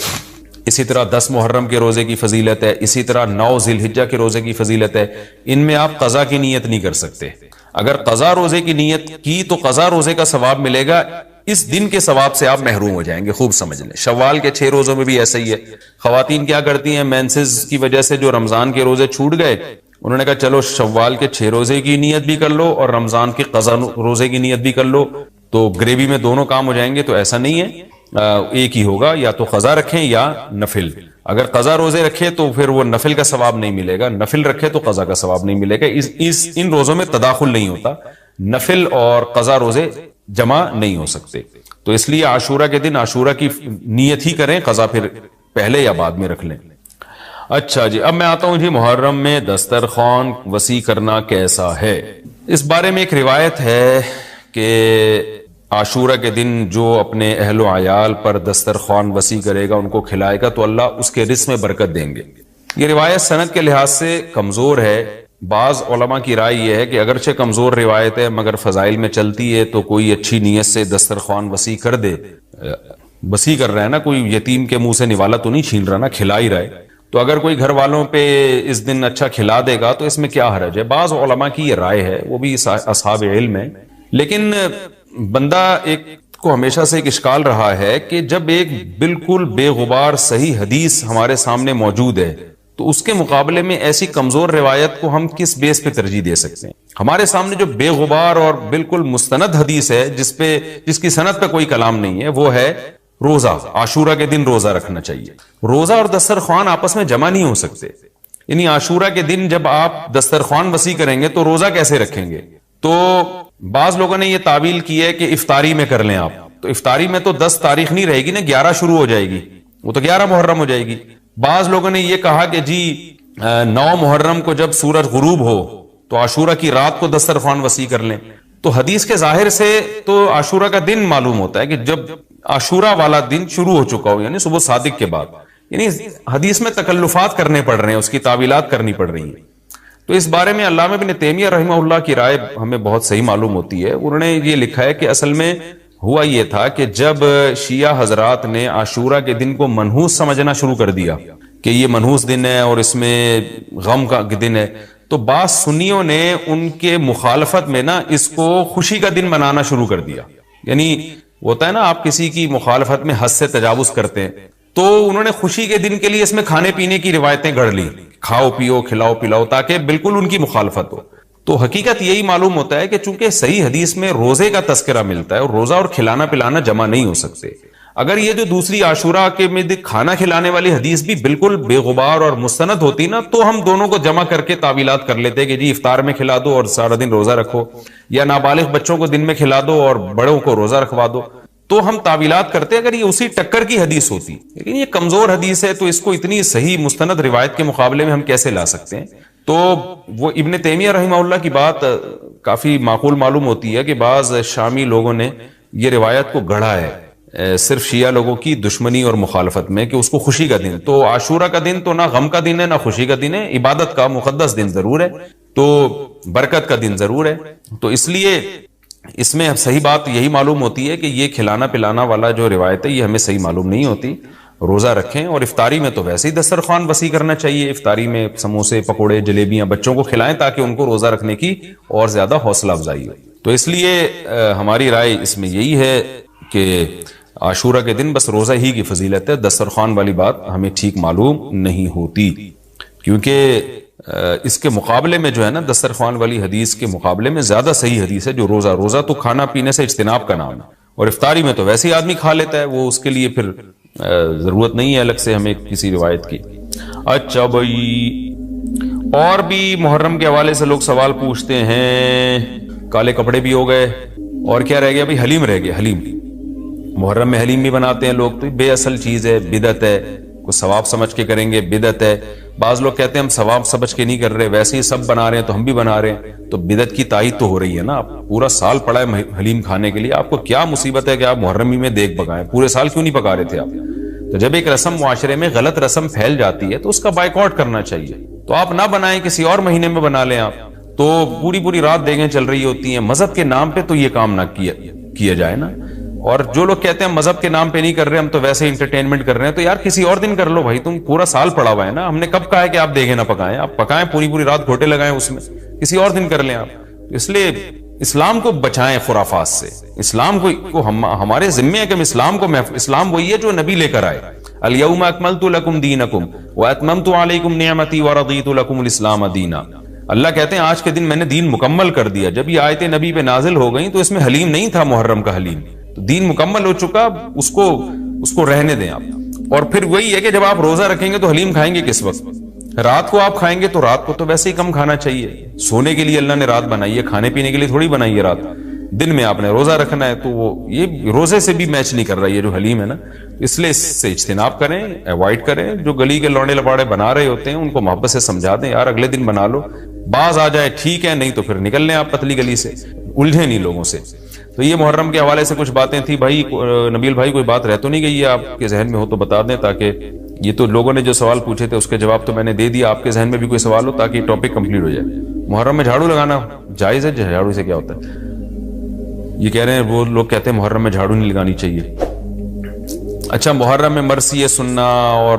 اسی طرح 10 محرم کے روزے کی فضیلت ہے، اسی طرح 9 ذی الحجہ کے روزے کی فضیلت ہے، ان میں آپ قضا کی نیت نہیں کر سکتے۔ اگر قضا روزے کی نیت کی تو قضا روزے کا ثواب ملے گا، اس دن کے ثواب سے آپ محروم ہو جائیں گے۔ خوب سمجھ لیں، شوال کے 6 روزوں میں بھی ایسا ہی ہے۔ خواتین کیا کرتی ہیں، مینسز کی وجہ سے جو رمضان کے روزے چھوٹ گئے، انہوں نے کہا چلو شوال کے 6 روزے کی نیت بھی کر لو اور رمضان کے قضا روزے کی نیت بھی کر لو، تو گریوی میں دونوں کام ہو جائیں گے۔ تو ایسا نہیں ہے، ایک ہی ہوگا، یا تو قضا رکھیں یا نفل۔ اگر قضا روزے رکھے تو پھر وہ نفل کا ثواب نہیں ملے گا، نفل رکھے تو قضا کا ثواب نہیں ملے گا۔ ان روزوں میں تداخل نہیں ہوتا، نفل اور قضا روزے جمع نہیں ہو سکتے، تو اس لیے عاشورہ کے دن عاشورہ کی نیت ہی کریں، قضا پھر پہلے یا بعد میں رکھ لیں۔ اچھا جی، اب میں آتا ہوں جی محرم میں دسترخوان وسیع کرنا کیسا ہے؟ اس بارے میں ایک روایت ہے کہ عاشورہ کے دن جو اپنے اہل و عیال پر دسترخوان وسیع کرے گا، ان کو کھلائے گا، تو اللہ اس کے رزق میں برکت دیں گے۔ یہ روایت سند کے لحاظ سے کمزور ہے، بعض علماء کی رائے یہ ہے کہ اگرچہ کمزور روایت ہے مگر فضائل میں چلتی ہے، تو کوئی اچھی نیت سے دسترخوان وسیع کر دے، وسیع کر رہا ہے نا، کوئی یتیم کے منہ سے نوالا تو نہیں چھین رہا نا، کھلا ہی رہا ہے، تو اگر کوئی گھر والوں پہ اس دن اچھا کھلا دے گا تو اس میں کیا حرج ہے؟ بعض علماء کی یہ رائے ہے، وہ بھی اصحاب علم ہے. لیکن بندہ ایک کو ہمیشہ سے ایک اشکال رہا ہے کہ جب ایک بالکل بے غبار صحیح حدیث ہمارے سامنے موجود ہے تو اس کے مقابلے میں ایسی کمزور روایت کو ہم کس بیس پہ ترجیح دے سکتے ہیں؟ ہمارے سامنے جو بے غبار اور بالکل مستند حدیث ہے، جس کی سند پہ کوئی کلام نہیں ہے، وہ ہے روزہ. عاشورہ کے دن روزہ رکھنا چاہیے. روزہ اور دسترخوان آپس میں جمع نہیں ہو سکتے. یعنی عاشورہ کے دن جب آپ دسترخوان وسیع کریں گے تو روزہ کیسے رکھیں گے؟ تو بعض لوگوں نے یہ تعویل کی ہے کہ افطاری میں کر لیں آپ. تو افطاری میں تو 10 تاریخ نہیں رہے گی نا، 11 شروع ہو جائے گی، وہ تو 11 محرم ہو جائے گی. بعض لوگوں نے یہ کہا کہ جی 9 محرم کو جب سورج غروب ہو تو عاشورہ کی رات کو دسترخوان وسیع کر لیں. تو حدیث کے ظاہر سے تو عاشورہ کا دن معلوم ہوتا ہے کہ جب عاشورہ والا دن شروع ہو چکا ہو، یعنی صبح صادق کے بعد. یعنی حدیث میں تکلفات کرنے پڑ رہے ہیں، اس کی تعویلات کرنی پڑ رہی ہیں. تو اس بارے میں علامہ ابن تیمیہ رحمہ اللہ کی رائے ہمیں بہت صحیح معلوم ہوتی ہے. انہوں نے یہ لکھا ہے کہ اصل میں ہوا یہ تھا کہ جب شیعہ حضرات نے عاشورہ کے دن کو منحوس سمجھنا شروع کر دیا کہ یہ منحوس دن ہے اور اس میں غم کا دن ہے، تو بعض سنیوں نے ان کے مخالفت میں نا اس کو خوشی کا دن منانا شروع کر دیا. یعنی ہوتا ہے نا، آپ کسی کی مخالفت میں حد سے تجاوز کرتے ہیں، تو انہوں نے خوشی کے دن کے لیے اس میں کھانے پینے کی روایتیں گڑھ لی، کھاؤ پیو کھلاؤ پلاؤ، تاکہ بالکل ان کی مخالفت ہو. تو حقیقت یہی معلوم ہوتا ہے کہ چونکہ صحیح حدیث میں روزے کا تذکرہ ملتا ہے اور روزہ اور کھلانا پلانا جمع نہیں ہو سکتے. اگر یہ جو دوسری عاشورہ کے میں کھانا کھلانے والی حدیث بھی بالکل بے غبار اور مستند ہوتی نا، تو ہم دونوں کو جمع کر کے تعویلات کر لیتے کہ جی افطار میں کھلا دو اور سارا دن روزہ رکھو، یا نابالغ بچوں کو دن میں کھلا دو اور بڑوں کو روزہ رکھوا دو. تو ہم تعویلات کرتے اگر یہ اسی ٹکر کی حدیث ہوتی. لیکن یہ کمزور حدیث ہے، تو اس کو اتنی صحیح مستند روایت کے مقابلے میں ہم کیسے لا سکتے ہیں؟ تو وہ ابن تیمیہ رحمہ اللہ کی بات کافی معقول معلوم ہوتی ہے کہ بعض شامی لوگوں نے یہ روایت کو گڑھا ہے صرف شیعہ لوگوں کی دشمنی اور مخالفت میں، کہ اس کو خوشی کا دن. تو عاشورہ کا دن تو نہ غم کا دن ہے نہ خوشی کا دن ہے، عبادت کا مقدس دن ضرور ہے، تو برکت کا دن ضرور ہے. تو اس لیے اس میں صحیح بات یہی معلوم ہوتی ہے کہ یہ کھلانا پلانا والا جو روایت ہے یہ ہمیں صحیح معلوم نہیں ہوتی. روزہ رکھیں، اور افطاری میں تو ویسے ہی دسترخوان وسیع کرنا چاہیے. افطاری میں سموسے پکوڑے جلیبیاں بچوں کو کھلائیں تاکہ ان کو روزہ رکھنے کی اور زیادہ حوصلہ افزائی ہو. تو اس لیے ہماری رائے اس میں یہی ہے کہ عاشورہ کے دن بس روزہ ہی کی فضیلت ہے، دسترخوان والی بات ہمیں ٹھیک معلوم نہیں ہوتی. کیونکہ اس کے مقابلے میں جو ہے نا، دسترخوان والی حدیث کے مقابلے میں زیادہ صحیح حدیث ہے جو روزہ تو کھانا پینے سے اجتناب کا نام ہے، اور افطاری میں تو ویسے ہی آدمی کھا لیتا ہے، وہ اس کے لیے پھر ضرورت نہیں ہے الگ سے ہمیں کسی روایت کی. اچھا بھائی، اور بھی محرم کے حوالے سے لوگ سوال پوچھتے ہیں. کالے کپڑے بھی ہو گئے، اور کیا رہ گیا بھائی؟ حلیم رہ گیا. حلیم محرم میں حلیم بھی بناتے ہیں لوگ، تو بے اصل چیز ہے، بدعت ہے. کوئی ثواب سمجھ کے کریں گے، بدعت ہے. بعض لوگ کہتے ہیں ہم ثواب سمجھ کے نہیں کر رہے، ویسے ہی سب بنا رہے ہیں تو ہم بھی بنا رہے ہیں. تو بدعت کی تائید تو ہو رہی ہے نا. آپ پورا سال پڑا ہے حلیم کھانے کے لیے، آپ کو کیا مصیبت ہے کہ آپ محرم میں دیگ پکائیں؟ پورے سال کیوں نہیں پکا رہے تھے آپ؟ تو جب ایک رسم معاشرے میں غلط رسم پھیل جاتی ہے تو اس کا بائیکاٹ کرنا چاہیے. تو آپ نہ بنائیں، کسی اور مہینے میں بنا لیں. آپ تو پوری رات دیگیں چل رہی ہوتی ہیں. مذہب کے نام پہ تو یہ کام نہ کیا جائے نا. اور جو لوگ کہتے ہیں مذہب کے نام پہ نہیں کر رہے، ہم تو ویسے انٹرٹینمنٹ کر رہے ہیں، تو یار کسی اور دن کر لو بھائی. تم پورا سال پڑا ہوا ہے نا. ہم نے کب کہا ہے کہ آپ دیگیں نہ پکائیں؟ آپ پکائیں، پوری رات گھوٹے لگائیں اس میں، کسی اور دن کر لیں آپ. اس لیے اسلام کو بچائیں خرافات سے. اسلام کو ہمارے ذمے ہے کہ ہم اسلام وہی ہے جو نبی لے کر آئے. الیوم اکملت لکم دینکم واتممت علیکم نعمتی ورضیت لکم الاسلام دینا. اللہ کہتے ہیں آج کے دن میں نے دین مکمل کر دیا. جب یہ آیتیں نبی پہ نازل ہو گئیں تو اس میں حلیم نہیں تھا، محرم کا حلیم. تو دین مکمل ہو چکا، اس کو رہنے دیں آپ. اور پھر وہی ہے کہ جب آپ روزہ رکھیں گے تو حلیم کھائیں گے کس وقت؟ رات کو آپ کھائیں گے تو رات کو تو ویسے ہی کم کھانا چاہیے. سونے کے لیے اللہ نے رات بنائی ہے، کھانے پینے کے لیے تھوڑی بنائی ہے رات. دن میں آپ نے روزہ رکھنا ہے، تو وہ یہ روزے سے بھی میچ نہیں کر رہا یہ جو حلیم ہے نا. اس لیے اس سے اجتناب کریں، ایوائڈ کریں. جو گلی کے لوڑے لپاڑے بنا رہے ہوتے ہیں ان کو محبت سے سمجھا دیں، یار اگلے دن بنا لو. باز آ جائے ٹھیک ہے، نہیں تو پھر نکل لیں آپ پتلی گلی سے، الجھے نہیں لوگوں سے. تو یہ محرم کے حوالے سے کچھ باتیں تھیں. بھائی نبیل بھائی کوئی بات رہ تو نہیں گئی ہے آپ کے ذہن میں ہو تو بتا دیں، تاکہ یہ تو لوگوں نے جو سوال پوچھے تھے اس کے جواب تو میں نے دے دیا. آپ کے ذہن میں بھی کوئی سوال ہو تاکہ ٹاپک کمپلیٹ ہو جائے. محرم میں جھاڑو لگانا جائز ہے؟ جھاڑو سے کیا ہوتا ہے؟ یہ کہہ رہے ہیں وہ لوگ کہتے ہیں محرم میں جھاڑو نہیں لگانی چاہیے. اچھا محرم میں مرثیے سننا اور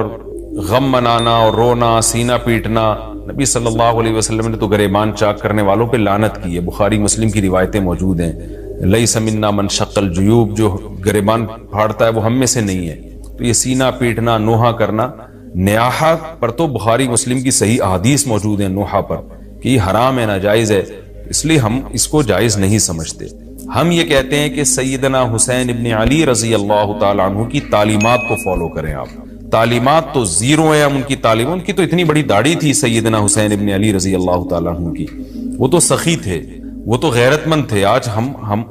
غم منانا اور رونا سینہ پیٹنا، نبی صلی اللہ علیہ وسلم نے تو گریبان چاک کرنے والوں پہ لعنت کی ہے. بخاری مسلم کی روایتیں موجود ہیں. لیس منا من شق الجیوب، جو گریبان پھاڑتا ہے وہ ہم میں سے نہیں ہے. تو یہ سینہ پیٹنا نوحہ کرنا، نیاحہ پر تو بخاری مسلم کی صحیح احادیث موجود ہیں نوحہ پر کہ یہ حرام ہے، ناجائز ہے، اس لیے ہم اس کو جائز نہیں سمجھتے. ہم یہ کہتے ہیں کہ سیدنا حسین ابن علی رضی اللہ تعالیٰ عنہ کی تعلیمات کو فالو کریں. آپ تعلیمات تو زیرو ہیں، ہم ان کی تعلیم، ان کی تو اتنی بڑی داڑھی تھی سیدنا حسین ابن علی رضی اللہ تعالیٰ عنہ کی، وہ تو سخی تھے، وہ تو غیرت مند تھے. آج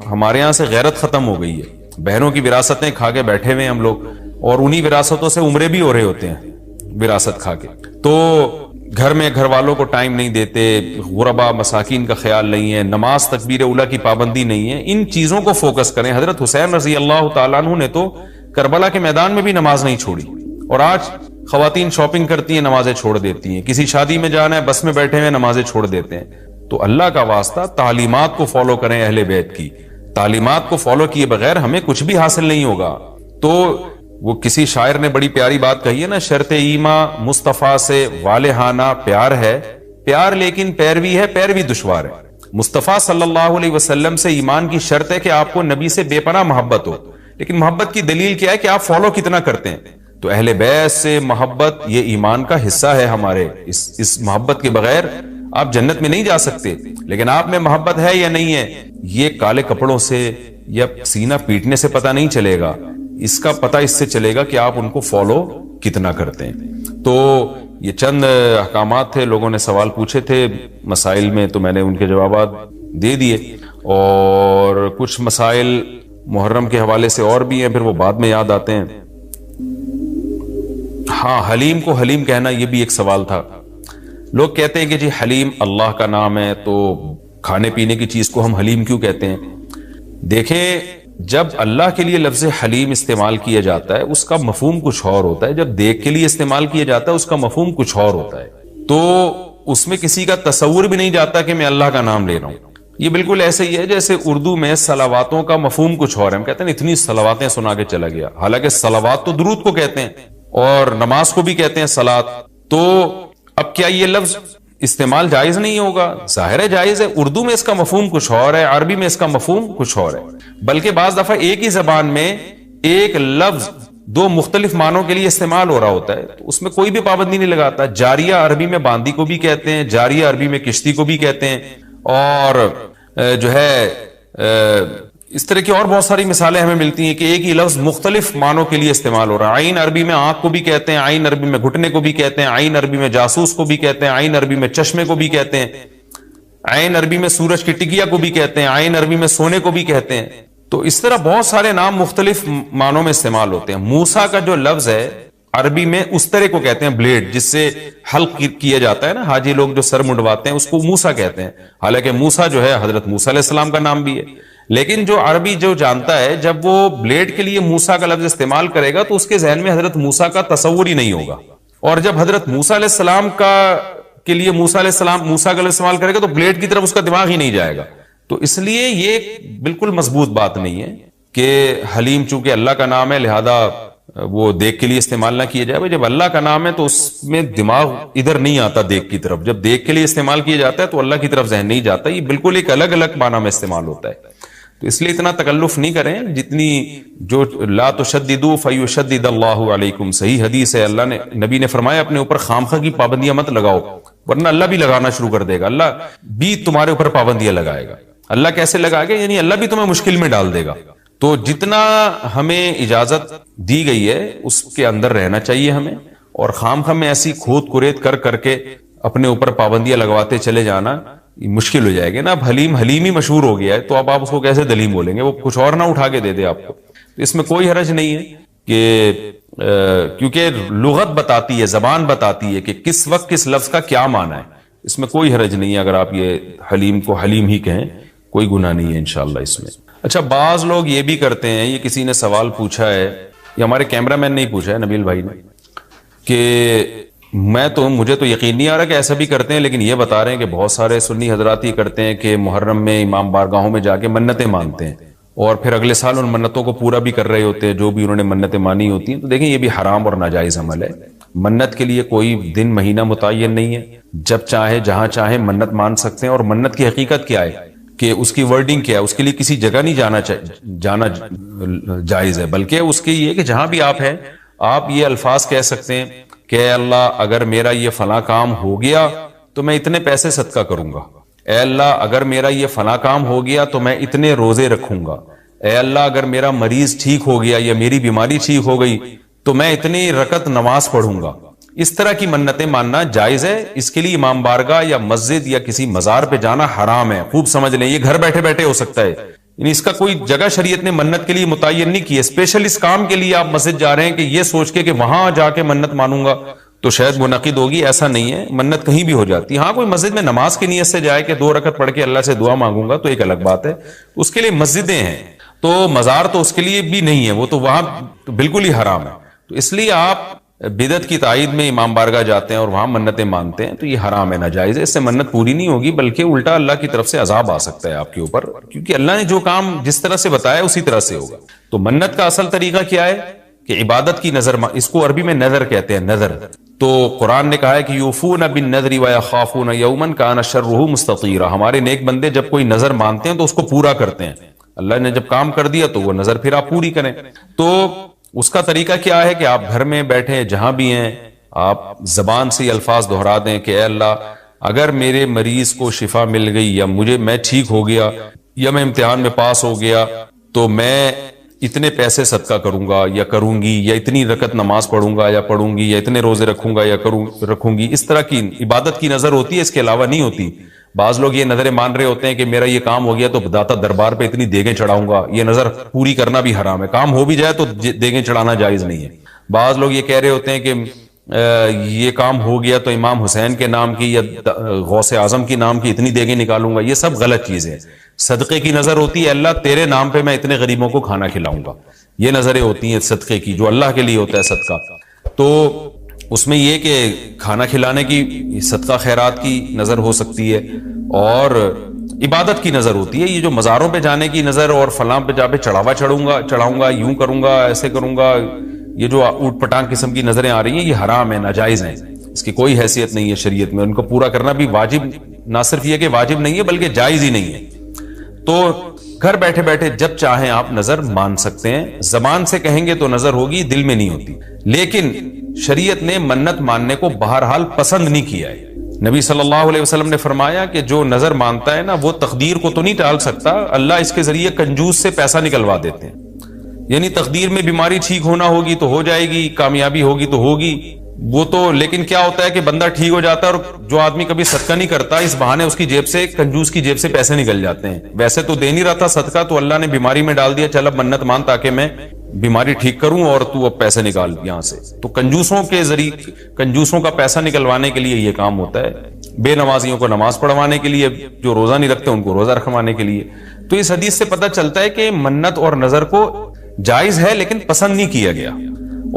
ہمارے یہاں سے غیرت ختم ہو گئی ہے، بہنوں کی وراثتیں کھا کے بیٹھے ہوئے ہیں ہم لوگ، اور انہی وراثتوں سے عمرے بھی ہو رہے ہوتے ہیں وراثت کھا کے. تو گھر میں گھر والوں کو ٹائم نہیں دیتے، غربا مساکین کا خیال نہیں ہے، نماز تکبیر اولیٰ کی پابندی نہیں ہے. ان چیزوں کو فوکس کریں. حضرت حسین رضی اللہ تعالیٰ عنہ نے تو کربلا کے میدان میں بھی نماز نہیں چھوڑی، اور آج خواتین شاپنگ کرتی ہیں نمازیں چھوڑ دیتی ہیں، کسی شادی میں جانا ہے بس میں بیٹھے ہوئے نمازیں چھوڑ دیتے ہیں. تو اللہ کا واسطہ تعلیمات کو فالو کریں اہل بیت کی. تعلیمات کو فالو کیے بغیر ہمیں کچھ بھی حاصل نہیں ہوگا. تو وہ کسی شاعر نے بڑی پیاری بات کہی ہے نا، شرط ایماں مصطفیٰ سے والہانہ پیار ہے، پیار لیکن پیروی ہے، پیروی دشوار ہے. مصطفیٰ صلی اللہ علیہ وسلم سے ایمان کی شرط ہے کہ آپ کو نبی سے بے پناہ محبت ہو، لیکن محبت کی دلیل کیا ہے کہ آپ فالو کتنا کرتے ہیں. تو اہل بیت سے محبت یہ ایمان کا حصہ ہے ہمارے. اس محبت کے بغیر آپ جنت میں نہیں جا سکتے. لیکن آپ میں محبت ہے یا نہیں ہے، یہ کالے کپڑوں سے یا سینہ پیٹنے سے پتہ نہیں چلے گا، اس کا پتہ اس سے چلے گا کہ آپ ان کو فالو کتنا کرتے ہیں. تو یہ چند احکامات تھے، لوگوں نے سوال پوچھے تھے مسائل میں، تو میں نے ان کے جوابات دے دیے. اور کچھ مسائل محرم کے حوالے سے اور بھی ہیں، پھر وہ بعد میں یاد آتے ہیں. ہاں حلیم کو حلیم کہنا، یہ بھی ایک سوال تھا. لوگ کہتے ہیں کہ جی حلیم اللہ کا نام ہے، تو کھانے پینے کی چیز کو ہم حلیم کیوں کہتے ہیں؟ دیکھیں، جب اللہ کے لیے لفظ حلیم استعمال کیا جاتا ہے اس کا مفہوم کچھ اور ہوتا ہے، جب دیکھ کے لیے استعمال کیا جاتا ہے اس کا مفہوم کچھ اور ہوتا ہے. تو اس میں کسی کا تصور بھی نہیں جاتا کہ میں اللہ کا نام لے رہا ہوں. یہ بالکل ایسے ہی ہے جیسے اردو میں صلواتوں کا مفہوم کچھ اور ہے. ہم کہتے ہیں اتنی صلواتیں سنا کے چلا گیا، حالانکہ صلوات تو درود کو کہتے ہیں اور نماز کو بھی کہتے ہیں صلات. تو اب کیا یہ لفظ استعمال جائز نہیں ہوگا؟ ظاہر ہے جائز ہے. اردو میں اس کا مفہوم کچھ اور ہے، عربی میں اس کا مفہوم کچھ اور ہے. بلکہ بعض دفعہ ایک ہی زبان میں ایک لفظ دو مختلف معنوں کے لیے استعمال ہو رہا ہوتا ہے، تو اس میں کوئی بھی پابندی نہیں لگاتا. جاریہ عربی میں باندی کو بھی کہتے ہیں، جاریہ عربی میں کشتی کو بھی کہتے ہیں، اور جو ہے اس طرح کی اور بہت ساری مثالیں ہمیں ملتی ہیں کہ ایک ہی لفظ مختلف معنوں کے لیے استعمال ہو رہا ہے. عین عربی میں آنکھ کو بھی کہتے ہیں، عین عربی میں گھٹنے کو بھی کہتے ہیں، عین عربی میں جاسوس کو بھی کہتے ہیں، عین عربی میں چشمے کو بھی کہتے ہیں، عین عربی میں سورج کی ٹکیا کو بھی کہتے ہیں، عین عربی میں سونے کو بھی کہتے ہیں. تو اس طرح بہت سارے نام مختلف معنوں میں استعمال ہوتے ہیں. موسیٰ کا جو لفظ ہے عربی میں استرے کو کہتے ہیں، بلیڈ جس سے حلق کیا جاتا ہے نا، حاجی لوگ جو سر منڈواتے ہیں اس کو موسیٰ کہتے ہیں. حالانکہ موسیٰ جو ہے حضرت موسیٰ علیہ السلام کا نام بھی ہے. لیکن جو عربی جو جانتا ہے جب وہ بلیڈ کے لیے موسیٰ کا لفظ استعمال کرے گا تو اس کے ذہن میں حضرت موسیٰ کا تصور ہی نہیں ہوگا. اور جب حضرت موسیٰ علیہ السلام کے لیے موسیٰ علیہ السلام موسیٰ کا لفظ استعمال کرے گا تو بلیڈ کی طرف اس کا دماغ ہی نہیں جائے گا. تو اس لیے یہ بالکل مضبوط بات نہیں ہے کہ حلیم چونکہ اللہ کا نام ہے لہذا وہ دیکھ کے لیے استعمال نہ کیا جائے. جب اللہ کا نام ہے تو اس میں دماغ ادھر نہیں آتا دیکھ کی طرف. جب دیکھ کے لیے استعمال کیا جاتا ہے تو اللہ کی طرف ذہن نہیں جاتا. یہ بالکل ایک الگ الگ معنی میں استعمال ہوتا ہے. تو اس لیے اتنا تکلف نہیں کریں جتنی جو لا تشددوا فیشدد اللہ علیکم. صحیح حدیث ہے، اللہ نے نبی نے فرمایا اپنے اوپر خامخواہ کی پابندیاں مت لگاؤ ورنہ اللہ بھی لگانا شروع کر دے گا. اللہ بھی تمہارے اوپر پابندیاں لگائے گا. اللہ کیسے لگائے گا؟ یعنی اللہ بھی تمہیں مشکل میں ڈال دے گا. تو جتنا ہمیں اجازت دی گئی ہے اس کے اندر رہنا چاہیے ہمیں، اور خامخواہ میں ایسی کھود کرید کر کے اپنے اوپر پابندیاں لگواتے چلے جانا مشکل ہو جائے گا نا. اب حلیم ہی مشہور ہو گیا ہے تو اب آپ اس کو کیسے دلیم بولیں گے؟ وہ کچھ اور نہ اٹھا کے دے دے آپ کو. تو اس میں کوئی حرج نہیں ہے کہ کیونکہ لغت بتاتی ہے، زبان بتاتی ہے کہ کس وقت کس لفظ کا کیا معنی ہے. اس میں کوئی حرج نہیں ہے اگر آپ یہ حلیم کو حلیم ہی کہیں، کوئی گناہ نہیں ہے انشاءاللہ اس میں. اچھا بعض لوگ یہ بھی کرتے ہیں، یہ کسی نے سوال پوچھا ہے، یہ ہمارے کیمرہ مین نے ہی پوچھا ہے، نبیل بھائی نے، کہ مجھے تو یقین نہیں آ رہا کہ ایسا بھی کرتے ہیں، لیکن یہ بتا رہے ہیں کہ بہت سارے سنی حضرات یہ کرتے ہیں کہ محرم میں امام بارگاہوں میں جا کے منتیں مانتے ہیں اور پھر اگلے سال ان منتوں کو پورا بھی کر رہے ہوتے ہیں جو بھی انہوں نے منتیں مانی ہوتی ہیں. تو دیکھیں یہ بھی حرام اور ناجائز عمل ہے. منت کے لیے کوئی دن مہینہ متعین نہیں ہے، جب چاہے جہاں چاہے منت مان سکتے ہیں. اور منت کی حقیقت کیا ہے کہ اس کی ورڈنگ کیا ہے، اس کے لیے کسی جگہ نہیں جانا جائز ہے، بلکہ اس کے یہ کہ جہاں بھی آپ ہیں آپ یہ الفاظ کہہ سکتے ہیں کہ اے اللہ اگر میرا یہ فلاں کام ہو گیا تو میں اتنے پیسے صدقہ کروں گا. اے اللہ اگر میرا یہ فلاں کام ہو گیا تو میں اتنے روزے رکھوں گا. اے اللہ اگر میرا مریض ٹھیک ہو گیا یا میری بیماری ٹھیک ہو گئی تو میں اتنی رکعت نماز پڑھوں گا. اس طرح کی منتیں ماننا جائز ہے. اس کے لیے امام بارگاہ یا مسجد یا کسی مزار پہ جانا حرام ہے. خوب سمجھ لیں، یہ گھر بیٹھے بیٹھے ہو سکتا ہے، یعنی اس کا کوئی جگہ شریعت نے منت کے لیے متعین نہیں کی ہے. اسپیشل اس کام کے لیے آپ مسجد جا رہے ہیں کہ یہ سوچ کے کہ وہاں جا کے منت مانوں گا تو شاید منعقد ہوگی، ایسا نہیں ہے. منت کہیں بھی ہو جاتی. ہاں کوئی مسجد میں نماز کی نیت سے جائے کہ 2 رکعت پڑھ کے اللہ سے دعا مانگوں گا تو ایک الگ بات ہے، اس کے لیے مسجدیں ہیں. تو مزار تو اس کے لیے بھی نہیں ہے، وہ تو وہاں بالکل ہی حرام ہے. تو اس لیے آپ بدعت کی تائید میں امام بارگاہ جاتے ہیں اور وہاں منتیں مانتے ہیں تو یہ حرام ہے، ناجائز ہے. اس سے منت پوری نہیں ہوگی بلکہ الٹا اللہ کی طرف سے عذاب آ سکتا ہے آپ کے اوپر، کیونکہ اللہ نے جو کام جس طرح سے بتایا اسی طرح سے ہوگا. تو منت کا اصل طریقہ کیا ہے کہ عبادت کی نظر، اس کو عربی میں نظر کہتے ہیں، نظر. تو قرآن نے کہا ہے کہ یوفون بالنذر ویخافون یوما کان شرہ مستطیرا. ہمارے نیک بندے جب کوئی نظر مانتے ہیں تو اس کو پورا کرتے ہیں. اللہ نے جب کام کر دیا تو وہ نظر پھر آپ پوری کریں. تو اس کا طریقہ کیا ہے کہ آپ گھر میں بیٹھے جہاں بھی ہیں آپ زبان سے یہ الفاظ دہرا دیں کہ اے اللہ اگر میرے مریض کو شفا مل گئی یا میں ٹھیک ہو گیا یا میں امتحان میں پاس ہو گیا تو میں اتنے پیسے صدقہ کروں گا یا کروں گی، یا اتنی رکعت نماز پڑھوں گا یا پڑھوں گی، یا اتنے روزے رکھوں گا یا رکھوں گی. اس طرح کی عبادت کی نظر ہوتی ہے، اس کے علاوہ نہیں ہوتی. بعض لوگ یہ نظریں مان رہے ہوتے ہیں کہ میرا یہ کام ہو گیا تو داتا دربار پہ اتنی دیگیں چڑھاؤں گا. یہ نظر پوری کرنا بھی حرام ہے. کام ہو بھی جائے تو دیگیں چڑھانا جائز نہیں ہے. بعض لوگ یہ کہہ رہے ہوتے ہیں کہ یہ کام ہو گیا تو امام حسین کے نام کی یا غوث اعظم کی نام کی اتنی دیگیں نکالوں گا. یہ سب غلط چیز ہے. صدقے کی نظر ہوتی ہے اللہ تیرے نام پہ میں اتنے غریبوں کو کھانا کھلاؤں گا. یہ نظریں ہوتی ہیں صدقے کی، جو اللہ کے لیے ہوتا ہے صدقہ. تو اس میں یہ کہ کھانا کھلانے کی صدقہ خیرات کی نظر ہو سکتی ہے اور عبادت کی نظر ہوتی ہے. یہ جو مزاروں پہ جانے کی نظر اور فلاں پہ جا پہ چڑھاؤں گا یوں کروں گا ایسے کروں گا، یہ جو اوٹ پٹانگ قسم کی نظریں آ رہی ہیں یہ حرام ہے، ناجائز ہیں. اس کی کوئی حیثیت نہیں ہے شریعت میں. ان کو پورا کرنا بھی واجب، نہ صرف یہ کہ واجب نہیں ہے بلکہ جائز ہی نہیں ہے. تو گھر بیٹھے بیٹھے جب چاہیں آپ نظر مان سکتے ہیں. زبان سے کہیں گے تو نظر ہوگی، دل میں نہیں ہوتی. لیکن شریعت نے منت ماننے کو بہرحال پسند نہیں کیا ہے. نبی صلی اللہ علیہ وسلم نے فرمایا کہ جو نظر مانتا ہے نا وہ تقدیر کو تو نہیں ٹال سکتا، اللہ اس کے ذریعے کنجوس سے پیسہ نکلوا دیتے ہیں. یعنی تقدیر میں بیماری ٹھیک ہونا ہوگی تو ہو جائے گی، کامیابی ہوگی تو ہوگی، وہ تو. لیکن کیا ہوتا ہے کہ بندہ ٹھیک ہو جاتا ہے اور جو آدمی کبھی صدقہ نہیں کرتا اس بہانے اس کی جیب سے، کنجوس کی جیب سے پیسے نکل جاتے ہیں. ویسے تو دے نہیں رہا تھا صدقہ تو اللہ نے بیماری میں ڈال دیا، چل اب منت مان تاکہ میں بیماری ٹھیک کروں اور تو اب پیسے نکال یہاں سے. تو کنجوسوں کے ذریعے، کنجوسوں کا پیسہ نکلوانے کے لیے یہ کام ہوتا ہے. بے نمازیوں کو نماز پڑھوانے کے لیے، جو روزہ نہیں رکھتے ان کو روزہ رکھوانے کے لیے. تو اس حدیث سے پتہ چلتا ہے کہ منت اور نظر کو جائز ہے لیکن پسند نہیں کیا گیا.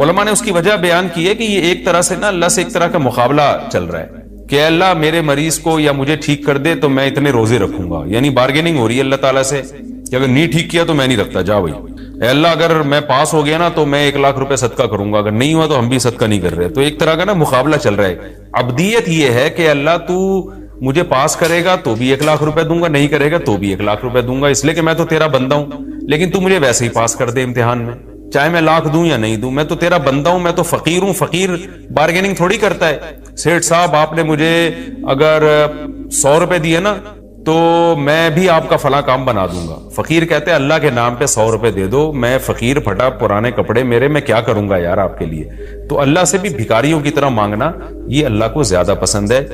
علماء نے اس کی وجہ بیان کی ہے کہ یہ ایک طرح سے نا اللہ سے ایک طرح کا مقابلہ چل رہا ہے کہ اللہ میرے مریض کو یا مجھے ٹھیک کر دے تو میں اتنے روزے رکھوں گا. یعنی بارگیننگ ہو رہی ہے اللہ تعالیٰ سے کہ اگر نہیں ٹھیک کیا تو میں نہیں رکھتا، جا بھائی. اے اللہ اگر میں پاس ہو گیا نا تو میں 1 لاکھ روپے صدقہ کروں گا، اگر نہیں ہوا تو ہم بھی صدقہ نہیں کر رہے. تو ایک طرح کا نا مقابلہ چل رہا ہے. عبدیت یہ ہے کہ اللہ تو مجھے پاس کرے گا تو بھی 1 لاکھ روپے دوں گا، نہیں کرے گا تو بھی 1 لاکھ روپے دوں گا، اس لیے کہ میں تو تیرا بندہ ہوں. لیکن تو مجھے ویسے ہی پاس کر دے امتحان میں، چاہے میں لاکھ دوں یا نہیں دوں، میں تو تیرا بندہ ہوں، میں تو فقیر ہوں. فقیر بارگیننگ تھوڑی کرتا ہے. سیٹھ صاحب آپ نے مجھے اگر 100 روپے دیے نا تو میں بھی آپ کا فلاں کام بنا دوں گا. فقیر کہتے ہیں اللہ کے نام پہ 100 روپے دے دو، میں فقیر پھٹا پرانے کپڑے میرے، میں کیا کروں گا یار آپ کے لیے. تو اللہ سے بھی بھکاریوں کی طرح مانگنا یہ اللہ کو زیادہ پسند ہے.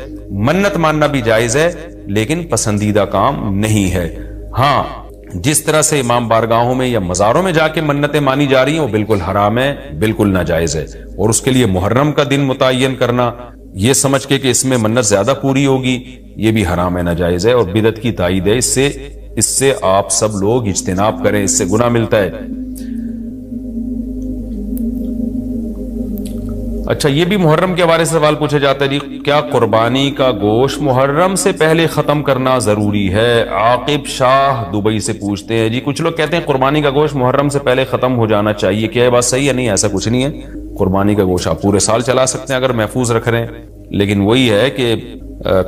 منت ماننا بھی جائز ہے لیکن پسندیدہ کام نہیں ہے. ہاں جس طرح سے امام بارگاہوں میں یا مزاروں میں جا کے منتیں مانی جا رہی ہیں وہ بالکل حرام ہے، بالکل ناجائز ہے. اور اس کے لیے محرم کا دن متعین کرنا یہ سمجھ کے کہ اس میں منت زیادہ پوری ہوگی یہ بھی حرام ہے، ناجائز ہے اور بدعت کی تائید ہے. اس سے آپ سب لوگ اجتناب کریں، اس سے گناہ ملتا ہے. اچھا، یہ بھی محرم کے حوالے سے سوال پوچھا جاتا ہے جی، کیا قربانی کا گوشت محرم سے پہلے ختم کرنا ضروری ہے؟ عاقب شاہ دبئی سے پوچھتے ہیں جی، کچھ لوگ کہتے ہیں قربانی کا گوشت محرم سے پہلے ختم ہو جانا چاہیے، کیا یہ بات صحیح ہے؟ نہیں، ایسا کچھ نہیں ہے۔ قربانی کا گوشت آپ پورے سال چلا سکتے ہیں اگر محفوظ رکھ رہے ہیں، لیکن وہی ہے کہ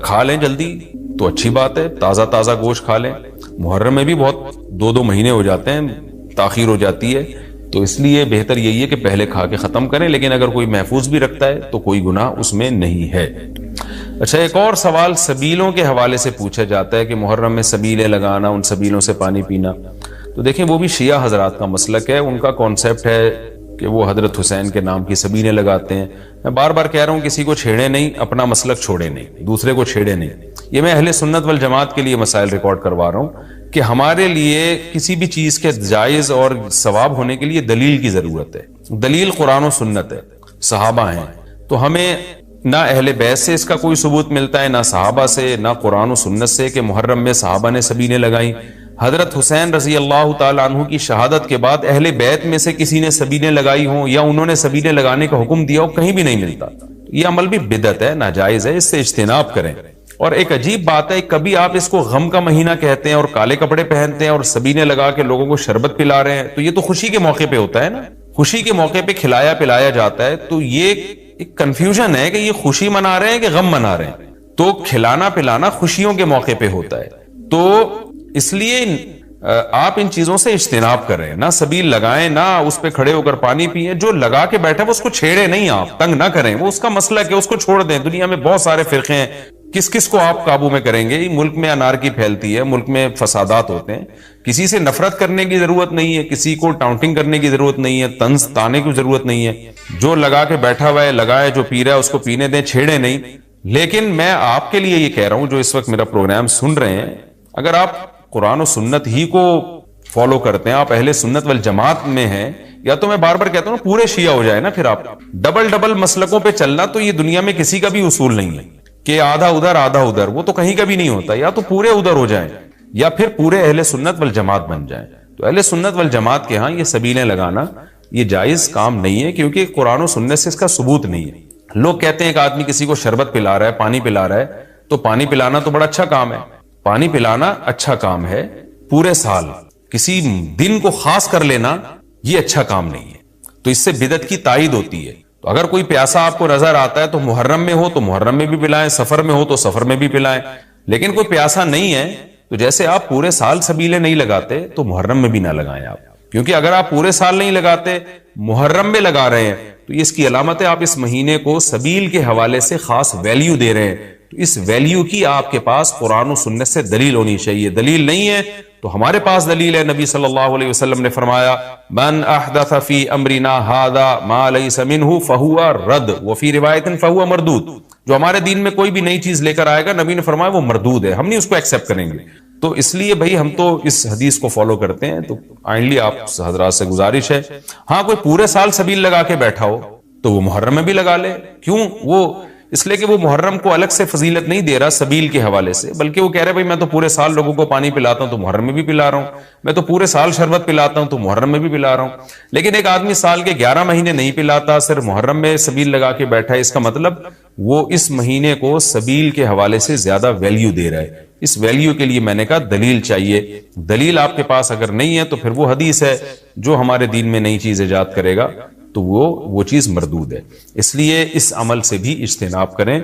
کھا لیں جلدی تو اچھی بات ہے، تازہ تازہ گوشت کھا لیں۔ محرم میں بھی بہت 2 مہینے ہو جاتے ہیں، تاخیر ہو جاتی ہے، تو اس لیے بہتر یہی ہے کہ پہلے کھا کے ختم کریں، لیکن اگر کوئی محفوظ بھی رکھتا ہے تو کوئی گناہ اس میں نہیں ہے۔ اچھا، ایک اور سوال سبیلوں کے حوالے سے پوچھا جاتا ہے کہ محرم میں سبیلیں لگانا، ان سبیلوں سے پانی پینا، تو دیکھیں وہ بھی شیعہ حضرات کا مسلک ہے، ان کا کانسیپٹ ہے کہ وہ حضرت حسین کے نام کی سبیلیں لگاتے ہیں۔ میں بار بار کہہ رہا ہوں، کسی کو چھیڑے نہیں، اپنا مسلک چھوڑے نہیں، دوسرے کو چھیڑے نہیں۔ یہ میں اہل سنت والجماعت کے لیے مسائل ریکارڈ کروا رہا ہوں کہ ہمارے لیے کسی بھی چیز کے جائز اور ثواب ہونے کے لیے دلیل کی ضرورت ہے۔ دلیل قرآن و سنت ہے، صحابہ ہیں، تو ہمیں نہ اہل بیت سے اس کا کوئی ثبوت ملتا ہے، نہ صحابہ سے، نہ قرآن و سنت سے کہ محرم میں صحابہ نے سبیلیں لگائیں۔ حضرت حسین رضی اللہ تعالیٰ عنہ کی شہادت کے بعد اہل بیت میں سے کسی نے سبیلیں لگائی ہوں یا انہوں نے سبیلیں لگانے کا حکم دیا ہو، کہیں بھی نہیں ملتا۔ یہ عمل بھی بدعت ہے، ناجائز ہے، اس سے اجتناب کریں۔ اور ایک عجیب بات ہے، کبھی آپ اس کو غم کا مہینہ کہتے ہیں اور کالے کپڑے پہنتے ہیں اور سبیلیں لگا کے لوگوں کو شربت پلا رہے ہیں، تو یہ تو خوشی کے موقع پہ ہوتا ہے نا، خوشی کے موقع پہ کھلایا پلایا جاتا ہے، تو یہ ایک کنفیوژن ہے کہ یہ خوشی منا رہے ہیں کہ غم منا رہے ہیں۔ تو کھلانا پلانا خوشیوں کے موقع پہ ہوتا ہے، تو اس لیے آپ ان چیزوں سے اجتناب کریں، نہ سبیل لگائیں، نہ اس پہ کھڑے ہو کر پانی پئیں۔ جو لگا کے بیٹھے وہ اس کو چھیڑے نہیں، آپ تنگ نہ کریں، وہ اس کا مسلک ہے، اس کو چھوڑ دیں۔ دنیا میں بہت سارے فرقے ہیں، کس کس کو آپ قابو میں کریں گے؟ ملک میں انارکی پھیلتی ہے، ملک میں فسادات ہوتے ہیں، کسی سے نفرت کرنے کی ضرورت نہیں ہے، کسی کو ٹاؤنٹنگ کرنے کی ضرورت نہیں ہے، طنز تانے کی ضرورت نہیں ہے۔ جو لگا کے بیٹھا ہوا ہے لگائے، جو پی رہا ہے اس کو پینے دیں، چھیڑے نہیں۔ لیکن میں آپ کے لیے یہ کہہ رہا ہوں جو اس وقت میرا پروگرام سن رہے ہیں، اگر آپ قرآن و سنت ہی کو فالو کرتے ہیں، آپ اہل سنت والجماعت میں ہیں، یا تو میں بار بار کہتا ہوں پورے شیعہ ہو جائے نا، پھر آپ ڈبل مسلکوں پہ چلنا تو یہ دنیا میں کسی کا بھی اصول نہیں ہے کہ آدھا ادھر آدھا ادھر، وہ تو کہیں کا بھی نہیں ہوتا۔ یا تو پورے ادھر ہو جائیں یا پھر پورے اہل سنت والجماعت بن جائیں۔ تو اہل سنت والجماعت کے ہاں یہ سبیلیں لگانا یہ جائز کام نہیں ہے، کیونکہ قرآن و سنت سے اس کا ثبوت نہیں ہے۔ لوگ کہتے ہیں کہ آدمی کسی کو شربت پلا رہا ہے، پانی پلا رہا ہے، تو پانی پلانا تو بڑا اچھا کام ہے، پانی پلانا اچھا کام ہے، پورے سال کسی دن کو خاص کر لینا یہ اچھا کام نہیں ہے، تو اس سے بدعت کی تائید ہوتی ہے۔ تو اگر کوئی پیاسا آپ کو نظر آتا ہے تو محرم میں ہو تو محرم میں بھی پلائیں، سفر میں ہو تو سفر میں بھی پلائیں، لیکن کوئی پیاسا نہیں ہے تو جیسے آپ پورے سال سبیلیں نہیں لگاتے تو محرم میں بھی نہ لگائیں آپ، کیونکہ اگر آپ پورے سال نہیں لگاتے، محرم میں لگا رہے ہیں، تو اس کی علامت ہے آپ اس مہینے کو سبیل کے حوالے سے خاص ویلیو دے رہے ہیں۔ تو اس ویلیو کی آپ کے پاس قرآن و سنت سے دلیل ہونی چاہیے۔ دلیل نہیں ہے تو ہمارے پاس دلیل ہے، نبی صلی اللہ علیہ وسلم نے فرمایا من احدث فی امرنا ھذا ما لیس منہ فہو رد وفی روایت فہو مردود، جو ہمارے دین میں کوئی بھی نئی چیز لے کر آئے گا، نبی نے فرمایا وہ مردود ہے، ہم نہیں اس کو ایکسپٹ کریں گے۔ تو اس لیے بھائی ہم تو اس حدیث کو فالو کرتے ہیں، تو کائنڈلی آپ حضرات سے گزارش ہے، ہاں کوئی پورے سال سبیل لگا کے بیٹھا ہو تو وہ محرم میں بھی لگا لے۔ کیوں؟ وہ اس لیے کہ وہ محرم کو الگ سے فضیلت نہیں دے رہا سبیل کے حوالے سے، بلکہ وہ کہہ رہے بھائی میں تو پورے سال لوگوں کو پانی پلاتا ہوں تو محرم میں بھی پلا رہا ہوں، میں تو پورے سال شربت پلاتا ہوں تو محرم میں بھی پلا رہا ہوں۔ لیکن ایک آدمی سال کے 11 مہینے نہیں پلاتا، صرف محرم میں سبیل لگا کے بیٹھا ہے، اس کا مطلب وہ اس مہینے کو سبیل کے حوالے سے زیادہ ویلیو دے رہا ہے۔ اس ویلیو کے لیے میں نے کہا دلیل چاہیے۔ دلیل آپ کے پاس اگر نہیں ہے تو پھر وہ حدیث ہے جو ہمارے دین میں نئی چیز ایجاد کرے گا تو وہ چیز مردود ہے۔ اس لیے اس عمل سے بھی اجتناب کریں۔